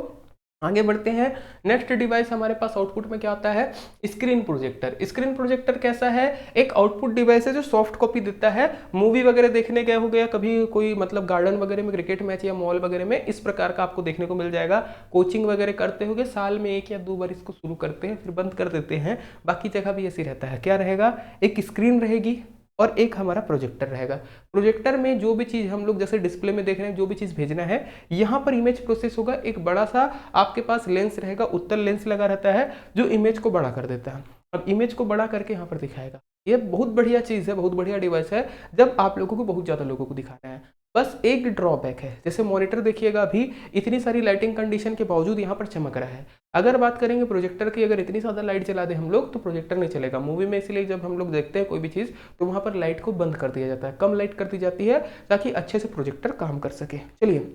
आगे बढ़ते हैं। नेक्स्ट डिवाइस हमारे पास आउटपुट में क्या आता है? Screen projector. स्क्रीन प्रोजेक्टर कैसा है? एक आउटपुट डिवाइस है जो सॉफ्ट कॉपी देता है। मूवी वगैरह देखने गए हो गया कभी, कोई मतलब गार्डन वगैरह में, क्रिकेट मैच या मॉल वगैरह में, इस प्रकार का आपको देखने को मिल जाएगा। कोचिंग वगैरह करते होगे, साल में 1 या 2 बार इसको शुरू करते हैं, फिर बंद कर देते हैं। बाकी जगह भी ऐसी रहता है। क्या रहेगा? एक स्क्रीन रहेगी और एक हमारा प्रोजेक्टर रहेगा। प्रोजेक्टर में जो भी चीज़ हम लोग जैसे डिस्प्ले में देख रहे हैं, जो भी चीज़ भेजना है, यहाँ पर इमेज प्रोसेस होगा। एक बड़ा सा आपके पास लेंस रहेगा, उत्तल लेंस लगा रहता है जो इमेज को बड़ा कर देता है। अब इमेज को बड़ा करके यहाँ पर दिखाएगा। ये बहुत बढ़िया चीज़ है, बहुत बढ़िया डिवाइस है जब आप लोगों को बहुत ज़्यादा लोगों को दिखाना है। बस एक ड्रॉबैक है, जैसे मॉनिटर देखिएगा, अभी इतनी सारी लाइटिंग कंडीशन के बावजूद यहाँ पर चमक रहा है। अगर बात करेंगे प्रोजेक्टर की, अगर इतनी ज़्यादा लाइट जला दे हम लोग तो प्रोजेक्टर नहीं चलेगा मूवी में। इसलिए जब हम लोग देखते हैं कोई भी चीज़ तो वहाँ पर लाइट को बंद कर दिया जाता है, कम लाइट कर दी जाती है ताकि अच्छे से प्रोजेक्टर काम कर सके। चलिए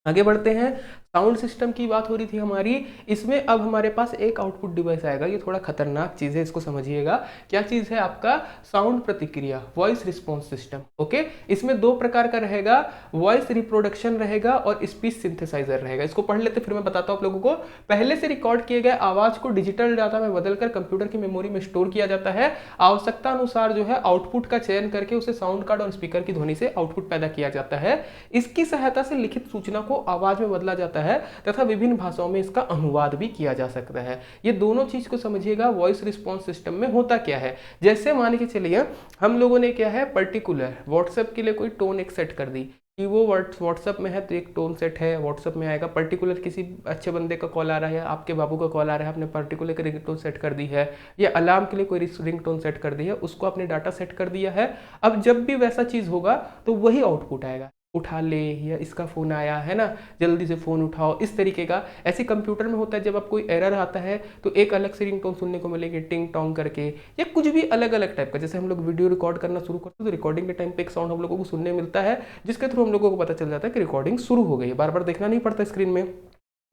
आगे बढ़ते हैं। साउंड सिस्टम की बात हो रही थी हमारी, इसमें अब हमारे पास एक आउटपुट डिवाइस आएगा। ये थोड़ा खतरनाक चीज़ है, इसको समझिएगा। क्या चीज़ है? आपका साउंड प्रतिक्रिया, वॉइस रिस्पॉन्स सिस्टम। ओके, इसमें दो प्रकार का रहेगा, वॉइस रिप्रोडक्शन रहेगा और स्पीच सिंथेसाइजर रहेगा। इसको पढ़ लेते फिर मैं बताता हूँ आप लोगों को। पहले से रिकॉर्ड किए गए आवाज को डिजिटल डाटा में बदलकर कंप्यूटर की मेमोरी में स्टोर किया जाता है। आवश्यकता अनुसार जो है आउटपुट का चयन करके उसे साउंड कार्ड और स्पीकर की ध्वनि से आउटपुट पैदा किया जाता है। इसकी सहायता से लिखित सूचना को आवाज में बदला जाता है तथा विभिन्न भाषाओं में इसका अनुवाद भी किया जा सकता है। ये दोनों चीज को समझिएगा। वॉइस रिस्पॉन्स सिस्टम में होता क्या है, जैसे मान के चलिए हम लोगों ने क्या है, पर्टिकुलर व्हाट्सएप के लिए कोई टोन एक सेट कर दी कि वो व्हाट्सएप में है तो एक टोन सेट है, व्हाट्सएप में आएगा। पर्टिकुलर किसी अच्छे बंदे का कॉल आ रहा है, आपके बाबू का कॉल आ रहा है, आपने पर्टिकुलर रिंग टोन सेट कर दी है, या अलार्म के लिए कोई रिंग टोन सेट कर दी है, उसको आपने डाटा सेट कर दिया है। अब जब भी वैसा चीज़ होगा तो वही आउटपुट आएगा, उठा ले, या इसका फ़ोन आया है ना, जल्दी से फ़ोन उठाओ, इस तरीके का। ऐसे कंप्यूटर में होता है, जब आप कोई एरर आता है तो एक अलग से रिंगटोन सुनने को मिलेगी, टिंग टोंग करके, या कुछ भी अलग अलग टाइप का। जैसे हम लोग वीडियो रिकॉर्ड करना शुरू करते हैं तो रिकॉर्डिंग के टाइम पे एक साउंड हम लोगों को सुनने मिलता है, जिसके थ्रू हम लोगों को पता चल जाता है कि रिकॉर्डिंग शुरू हो गई है, बार बार देखना नहीं पड़ता स्क्रीन में।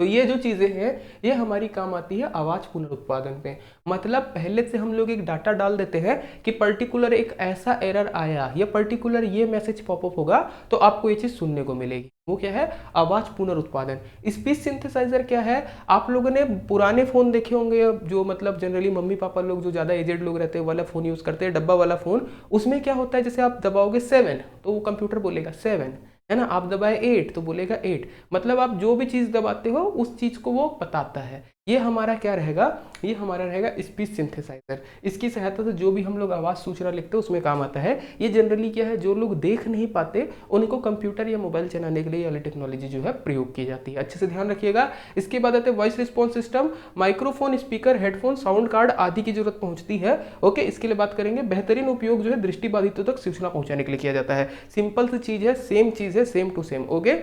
तो ये जो चीज़ें हैं ये हमारी काम आती है आवाज़ पुनरुत्पादन पे। मतलब पहले से हम लोग एक डाटा डाल देते हैं कि पर्टिकुलर एक ऐसा एरर आया या पर्टिकुलर ये मैसेज पॉपअप होगा तो आपको ये चीज़ सुनने को मिलेगी। वो क्या है? आवाज़ पुनरुत्पादन। स्पीच सिंथेसाइजर क्या है? आप लोगों ने पुराने फ़ोन देखे होंगे, जो मतलब जनरली मम्मी पापा लोग जो ज़्यादा एजेड लोग रहते हैं वाला फ़ोन यूज़ करते हैं, डब्बा वाला फ़ोन। उसमें क्या होता है, जैसे आप दबाओगे 7 तो वो कंप्यूटर बोलेगा 7, है ना। आप दबाए 8 तो बोलेगा 8। मतलब आप जो भी चीज़ दबाते हो उस चीज़ को वो बताता है। ये हमारा क्या रहेगा? ये हमारा रहेगा स्पीच सिंथेसाइजर। इसकी सहायता से जो भी हम लोग आवाज़ सूचना लिखते हैं उसमें काम आता है। ये जनरली क्या है, जो लोग देख नहीं पाते उनको कंप्यूटर या मोबाइल चलाने के लिए वाली टेक्नोलॉजी जो है प्रयोग की जाती है। अच्छे से ध्यान रखिएगा। इसके बाद आते हैं voice response system. Microphone, speaker, headphone, sound card आदि की जरूरत पहुंचती है। ओके, इसके लिए बात करेंगे। बेहतरीन उपयोग जो है दृष्टिबाधितों तक सूचना पहुंचाने के लिए किया जाता है। सिंपल सी चीज़ है, सेम चीज़ है, सेम टू सेम। ओके,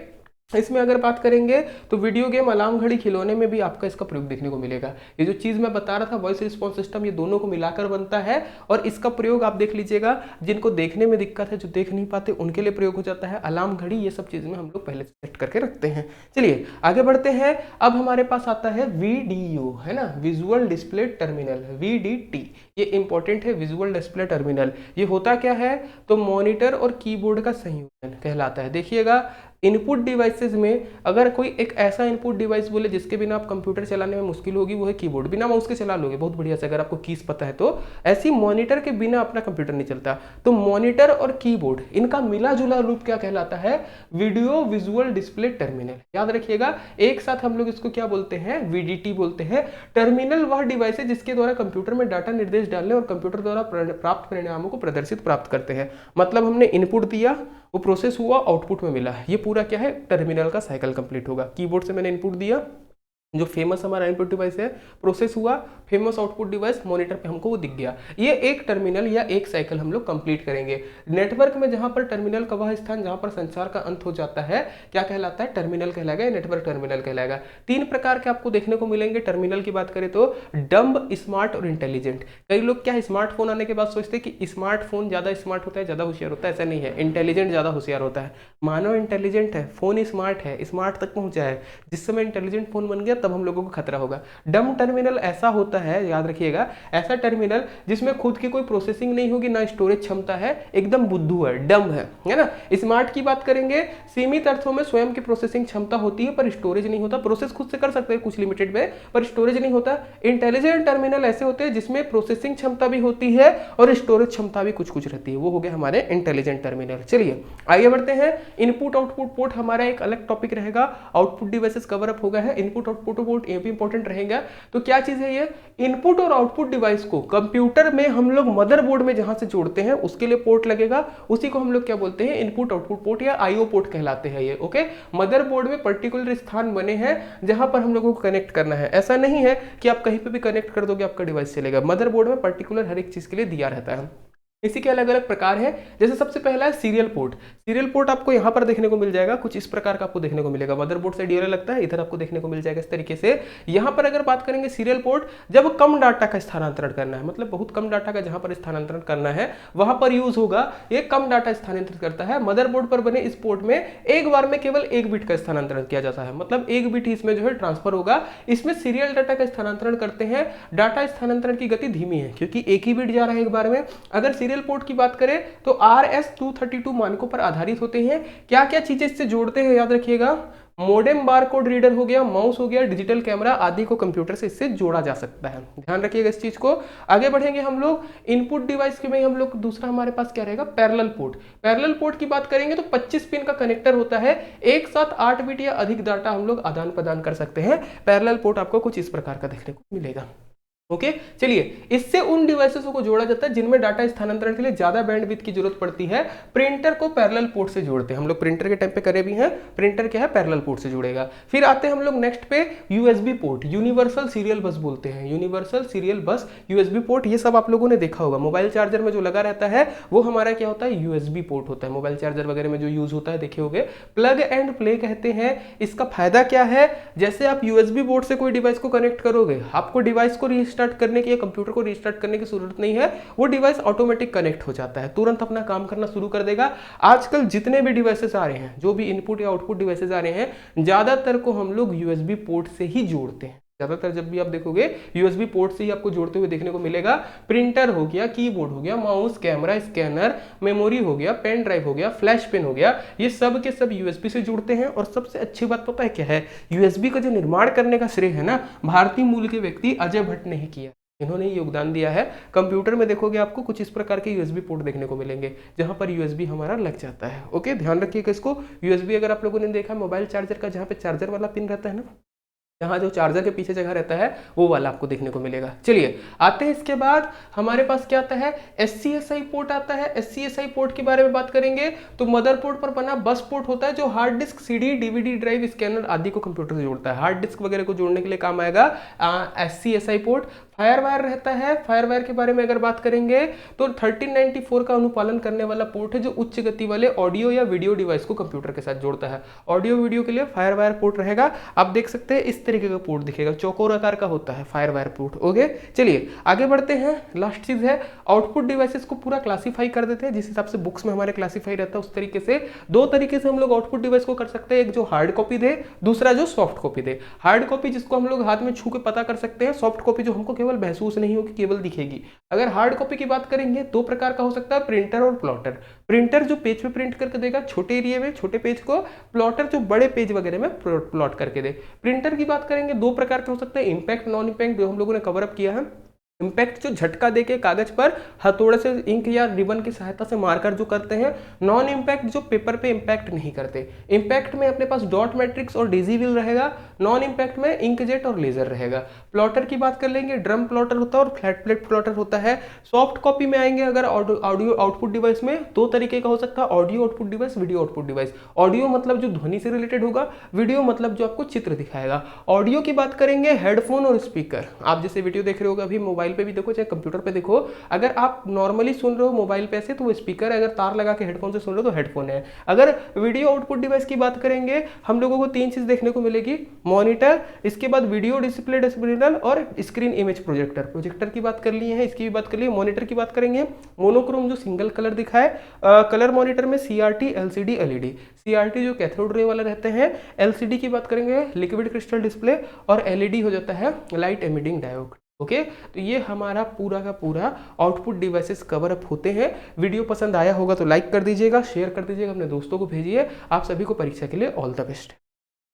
इसमें अगर बात करेंगे तो वीडियो गेम, अलार्म घड़ी, खिलौने में भी आपका इसका प्रयोग देखने को मिलेगा। ये जो चीज़ मैं बता रहा था वॉइस रिस्पॉन्स सिस्टम, ये दोनों को मिलाकर बनता है और इसका प्रयोग आप देख लीजिएगा। जिनको देखने में दिक्कत है, जो देख नहीं पाते, उनके लिए प्रयोग हो जाता है। अलार्म घड़ी, ये सब चीज़ में हम लोग पहले सेट करके रखते हैं। चलिए आगे बढ़ते हैं। अब हमारे पास आता है वीडीओ, है ना, विजुअल डिस्प्ले टर्मिनल, VDT। ये इंपॉर्टेंट है, विजुअल डिस्प्ले टर्मिनल। ये होता क्या है? तो मॉनिटर और कीबोर्ड का संयोजन कहलाता है। देखिएगा, इनपुट डिवाइसेस में अगर कोई एक ऐसा इनपुट डिवाइस बोले जिसके बिना आप कंप्यूटर चलाने में मुश्किल होगी, वो है कीबोर्ड। बिना माउस के चला लोगे बहुत बढ़िया से, अगर आपको कीज पता है तो। ऐसी मॉनिटर के बिना अपना कंप्यूटर नहीं चलता। तो मॉनिटर और कीबोर्ड, इनका मिला जुला रूप क्या कहलाता है? Video visual display terminal. याद रखिएगा, एक साथ हम लोग इसको क्या बोलते हैं? VDT बोलते हैं। टर्मिनल वह डिवाइस है जिसके द्वारा कंप्यूटर में डाटा निर्देश डालने और कंप्यूटर द्वारा प्राप्त परिणामों को प्रदर्शित प्राप्त करते हैं। मतलब हमने इनपुट दिया, वो प्रोसेस हुआ, आउटपुट में मिला। ये पूरा क्या है? टर्मिनल का साइकिल कंप्लीट होगा। कीबोर्ड से मैंने इनपुट दिया, जो फेमस हमारा इनपुट डिवाइस है, प्रोसेस हुआ, फेमस आउटपुट डिवाइस, मॉनिटर पे हमको वो दिख गया। ये एक टर्मिनल या एक साइकिल हम लोग कंप्लीट करेंगे। नेटवर्क में जहां पर टर्मिनल का वह स्थान जहां पर संचार का अंत हो जाता है, क्या कहलाता है? टर्मिनल कहलाएगा या नेटवर्क टर्मिनल कहलाएगा। 3 प्रकार के आपको देखने को मिलेंगे टर्मिनल की बात करें तो, डम्ब, स्मार्ट और इंटेलिजेंट। कई लोग क्या है, स्मार्टफोन आने के बाद सोचते हैं कि स्मार्टफोन ज्यादा स्मार्ट होता है, ज्यादा होशियार होता है। ऐसा नहीं है, इंटेलिजेंट ज्यादा होशियार होता है। मानव इंटेलिजेंट है, फोन स्मार्ट है, स्मार्ट तक पहुंचा है। जिस समय इंटेलिजेंट फोन बन गया तब हम लोगों को खतरा होगा। डम टर्मिनल ऐसा होता है, याद रखिएगा, ऐसा टर्मिनल जिसमें खुद की कोई प्रोसेसिंग नहीं होगी, ना स्टोरेज क्षमता है, एकदम बुद्धू है, डम है ना। स्मार्ट की बात करेंगे, सीमित अर्थों में स्वयं की प्रोसेसिंग क्षमता होती है पर स्टोरेज नहीं होता। प्रोसेस खुद से कर सकते हैं कुछ लिमिटेड में, पर स्टोरेज नहीं होता। इंटेलिजेंट टर्मिनल ऐसे होते हैं जिसमें प्रोसेसिंग क्षमता भी होती है और स्टोरेज क्षमता भी कुछ कुछ रहती है। वो हो गए हमारे इंटेलिजेंट टर्मिनल। चलिए आगे बढ़ते हैं। इनपुट आउटपुट पोर्ट हमारा एक अलग टॉपिक रहेगा। आउटपुट डिवाइसेस कवर अप हो गया है। इनपुट आउटपुट पोर्ट ये भी इंपॉर्टेंट रहेगा। तो क्या चीज है ये? इनपुट और आउटपुट डिवाइस को कंप्यूटर में हम लोग मदरबोर्ड में जहां से जोड़ते हैं उसके लिए पोर्ट लगेगा, उसी को हम लोग क्या बोलते हैं? इनपुट आउटपुट पोर्ट या IO पोर्ट कहलाते हैं ये। ओके, मदरबोर्ड में पर्टिकुलर स्थान बने हैं जहां पर हम लोगों को कनेक्ट करना है। ऐसा नहीं है कि आप कहीं पे भी कनेक्ट कर दोगे आपका डिवाइस चलेगा। मदरबोर्ड में पर्टिकुलर हर एक चीज के लिए दिया रहता है। इसी के अलग अलग प्रकार हैं। जैसे सबसे पहला है सीरियल पोर्ट। सीरियल पोर्ट आपको यहाँ पर देखने को मिल जाएगा, कुछ इस प्रकार का आपको देखने को मिलेगा। मदरबोर्ड से डीएलएल लगता है, इधर आपको देखने को मिल जाएगा इस तरीके से। यहाँ पर अगर बात करेंगे सीरियल पोर्ट, जब कम डाटा का स्थानांतरण करना है, मतलब बहुत कम डाटा का जहाँ पर स्थानांतरण करना है वहां पर यूज होगा। ये कम डाटा स्थानांतरित करता है। मदरबोर्ड पर बने इस पोर्ट में एक बार में केवल 1 बिट का स्थानांतरण किया जाता है, मतलब 1 बिट ही इसमें जो है ट्रांसफर होगा। इसमें सीरियल डाटा का स्थानांतरण करते हैं। डाटा स्थानांतरण की गति धीमी है क्योंकि एक ही बिट जा रहा है एक बार में। अगर सीरियल पोर्ट की बात करें तो RS-232 मानकों पर आधारित होते हैं। क्या क्या चीजें इससे जोड़ते हैं याद रखिएगा, मोडेम, बारकोड रीडर हो गया, माउस हो गया, डिजिटल कैमरा आदि को कंप्यूटर से इससे जोड़ा जा सकता है। ध्यान रखिएगा इस चीज को। आगे बढ़ेंगे हम लोग इनपुट डिवाइस के में, हम लोग दूसरा हमारे पास क्या रहेगा, पैरेलल पोर्ट। पैरेलल पोर्ट की बात करेंगे तो 25 पिन का कनेक्टर होता है। एक साथ 8 बिट या अधिक डाटा हम लोग आदान प्रदान कर सकते हैं। पैरेलल पोर्ट आपको कुछ इस प्रकार का देखने को मिलेगा। ओके चलिए, इससे उन डिवाइसेस को जोड़ा जाता है जिनमें डाटा स्थानांतरण के लिए ज्यादा बैंडविड्थ की जरूरत पड़ती है। प्रिंटर को पैरेलल पोर्ट से जोड़ते हैं हम लोग, प्रिंटर के टाइम पे करे भी हैं। प्रिंटर क्या है, पैरेलल पोर्ट से जुड़ेगा। फिर आते हैं हम लोग नेक्स्ट पे यूएसबी पोर्ट, यूनिवर्सल सीरियल बस बोलते हैं, यूनिवर्सल सीरियल बस, यूएसबी पोर्ट। ये सब आप लोगों ने देखा होगा, मोबाइल चार्जर में जो लगा रहता है वो हमारा क्या होता है, यूएसबी पोर्ट होता है। मोबाइल चार्जर वगैरह में जो यूज होता है देखे होंगे। प्लग एंड प्ले कहते हैं। इसका फायदा क्या है, जैसे आप यूएसबी पोर्ट से कोई डिवाइस को कनेक्ट करोगे, आपको डिवाइस को रीस्टार्ट करने की, कंप्यूटर को रीस्टार्ट करने की जरूरत नहीं है। वो डिवाइस ऑटोमेटिक कनेक्ट हो जाता है, तुरंत अपना काम करना शुरू कर देगा। आजकल जितने भी डिवाइसेस आ रहे हैं, जो भी इनपुट या आउटपुट डिवाइसेस आ रहे हैं, ज्यादातर को हम लोग यूएसबी पोर्ट से ही जोड़ते हैं। ज्यादातर जब भी आप देखोगे यूएसबी पोर्ट से ही आपको जोड़ते हुए देखने को मिलेगा। प्रिंटर हो गया, कीबोर्ड हो गया, माउस, कैमरा, स्कैनर, मेमोरी हो गया, पेन ड्राइव हो गया, फ्लैश पेन हो गया, ये सब के सब यूएसबी से जुड़ते हैं। और सबसे अच्छी बात पता है क्या है, यूएसबी का जो निर्माण करने का श्रेय है ना, भारतीय मूल के व्यक्ति अजय भट्ट ने ही किया। इन्होंने योगदान दिया है। कंप्यूटर में देखोगे आपको कुछ इस प्रकार के यूएसबी पोर्ट देखने को मिलेंगे जहां पर यूएसबी हमारा लग जाता है। ओके, ध्यान रखिएगा इसको। यूएसबी अगर आप लोगों ने देखा मोबाइल चार्जर का, जहां पे चार्जर वाला पिन रहता है ना, यहाँ जो चार्जर के पीछे जगह रहता है वो वाला आपको देखने को मिलेगा। चलिए आते हैं, इसके बाद हमारे पास क्या आता है, SCSI पोर्ट आता है। SCSI पोर्ट के बारे में बात करेंगे तो मदरबोर्ड पर बना बस पोर्ट होता है जो hard disk, CD, DVD drive, scanner आदि को कंप्यूटर से जोड़ता है। हार्ड डिस्क वगैरह को जोड़ने के लिए काम आएगा SCSI पोर्ट। फायरवायर रहता है। फायरवायर के बारे में अगर बात करेंगे तो 1394 का अनुपालन करने वाला पोर्ट है जो उच्च गति वाले ऑडियो या वीडियो डिवाइस को कंप्यूटर के साथ जोड़ता है। ऑडियो वीडियो के लिए फायरवायर पोर्ट रहेगा। आप देख सकते हैं इस तरीके का पोर्ट दिखेगा, चौकोर आकार का होता है फायरवायर पोर्ट। ओके चलिए आगे बढ़ते हैं। लास्ट चीज है आउटपुट डिवाइसेस को पूरा क्लासीफाई कर देते हैं जिस हिसाब से बुक्स में हमारे क्लासीफाई रहता है उस तरीके से। दो तरीके से हम लोग आउटपुट डिवाइस को कर सकते हैं, एक जो हार्ड कॉपी दे, दूसरा जो सॉफ्ट कॉपी दे। हार्ड कॉपी जिसको हम लोग हाथ में छू के पता कर सकते हैं, सॉफ्ट कॉपी जो हमको केवल महसूस नहीं होगी, केवल दिखेगी। अगर हार्ड कॉपी की बात करेंगे दो प्रकार का हो सकता है, प्रिंटर और प्लॉटर। प्रिंटर जो पेज पे प्रिंट करके देगा छोटे एरिया में, छोटे पेज को, प्लॉटर जो बड़े पेज वगैरह में प्लॉट करके दे। प्रिंटर की बात करेंगे दो प्रकार के हो सकते हैं, इंपैक्ट, नॉन इंपैक्ट, जो हम लोगों ने कवर अप किया है। इंपैक्ट जो झटका देके कागज पर हथौड़े से इंक या रिबन की सहायता से मारकर जो करते हैं। नॉन इंपैक्ट जो पेपर पे इंपैक्ट नहीं करते। इंपैक्ट में अपने पास डॉट मैट्रिक्स और डेजी व्हील रहेगा, नॉन इंपैक्ट में इंकजेट और लेजर रहेगा। प्लॉटर की बात कर लेंगे, ड्रम प्लॉटर होता है और फ्लैट प्लेट प्लॉटर होता है। सॉफ्ट कॉपी में आएंगे अगर ऑडियो आउटपुट डिवाइस में, दो तरीके का हो सकता है, audio output device, video output device. Audio मतलब जो ध्वनि से रिलेटेड होगा, वीडियो मतलब जो आपको चित्र दिखाएगा। ऑडियो की बात करेंगे हेडफोन और स्पीकर। आप जैसे वीडियो देख रहे होगा अभी, मोबाइल पे भी देखो चाहे कंप्यूटर पे देखो, अगर आप नॉर्मली सुन रहे हो मोबाइल पे ऐसे तो वो स्पीकर है, अगर तार लगा के हेडफोन से सुन रहे हो तो हेडफोन है। अगर वीडियो आउटपुट डिवाइस की बात करेंगे हम लोगों को तीन चीज देखने को मिलेगी, मॉनिटर, इसके बाद वीडियो डिस्प्ले टर्मिनल और स्क्रीन इमेज प्रोजेक्टर। प्रोजेक्टर की बात कर ली है, इसकी भी बात कर ली। मॉनिटर की बात करेंगे मोनोक्रोम जो सिंगल कलर दिखाए, कलर मॉनिटर में CRT, LCD, LED। CRT जो कैथोड रे वाला रहते हैं, LCD की बात करेंगे लिक्विड क्रिस्टल डिस्प्ले, और LED हो जाता है लाइट एमिटिंग डायोड। ओके तो ये हमारा पूरा का पूरा आउटपुट डिवाइसेस कवर अप होते हैं। वीडियो पसंद आया होगा तो लाइक कर दीजिएगा, शेयर कर दीजिएगा, अपने दोस्तों को भेजिए। आप सभी को परीक्षा के लिए ऑल द बेस्ट।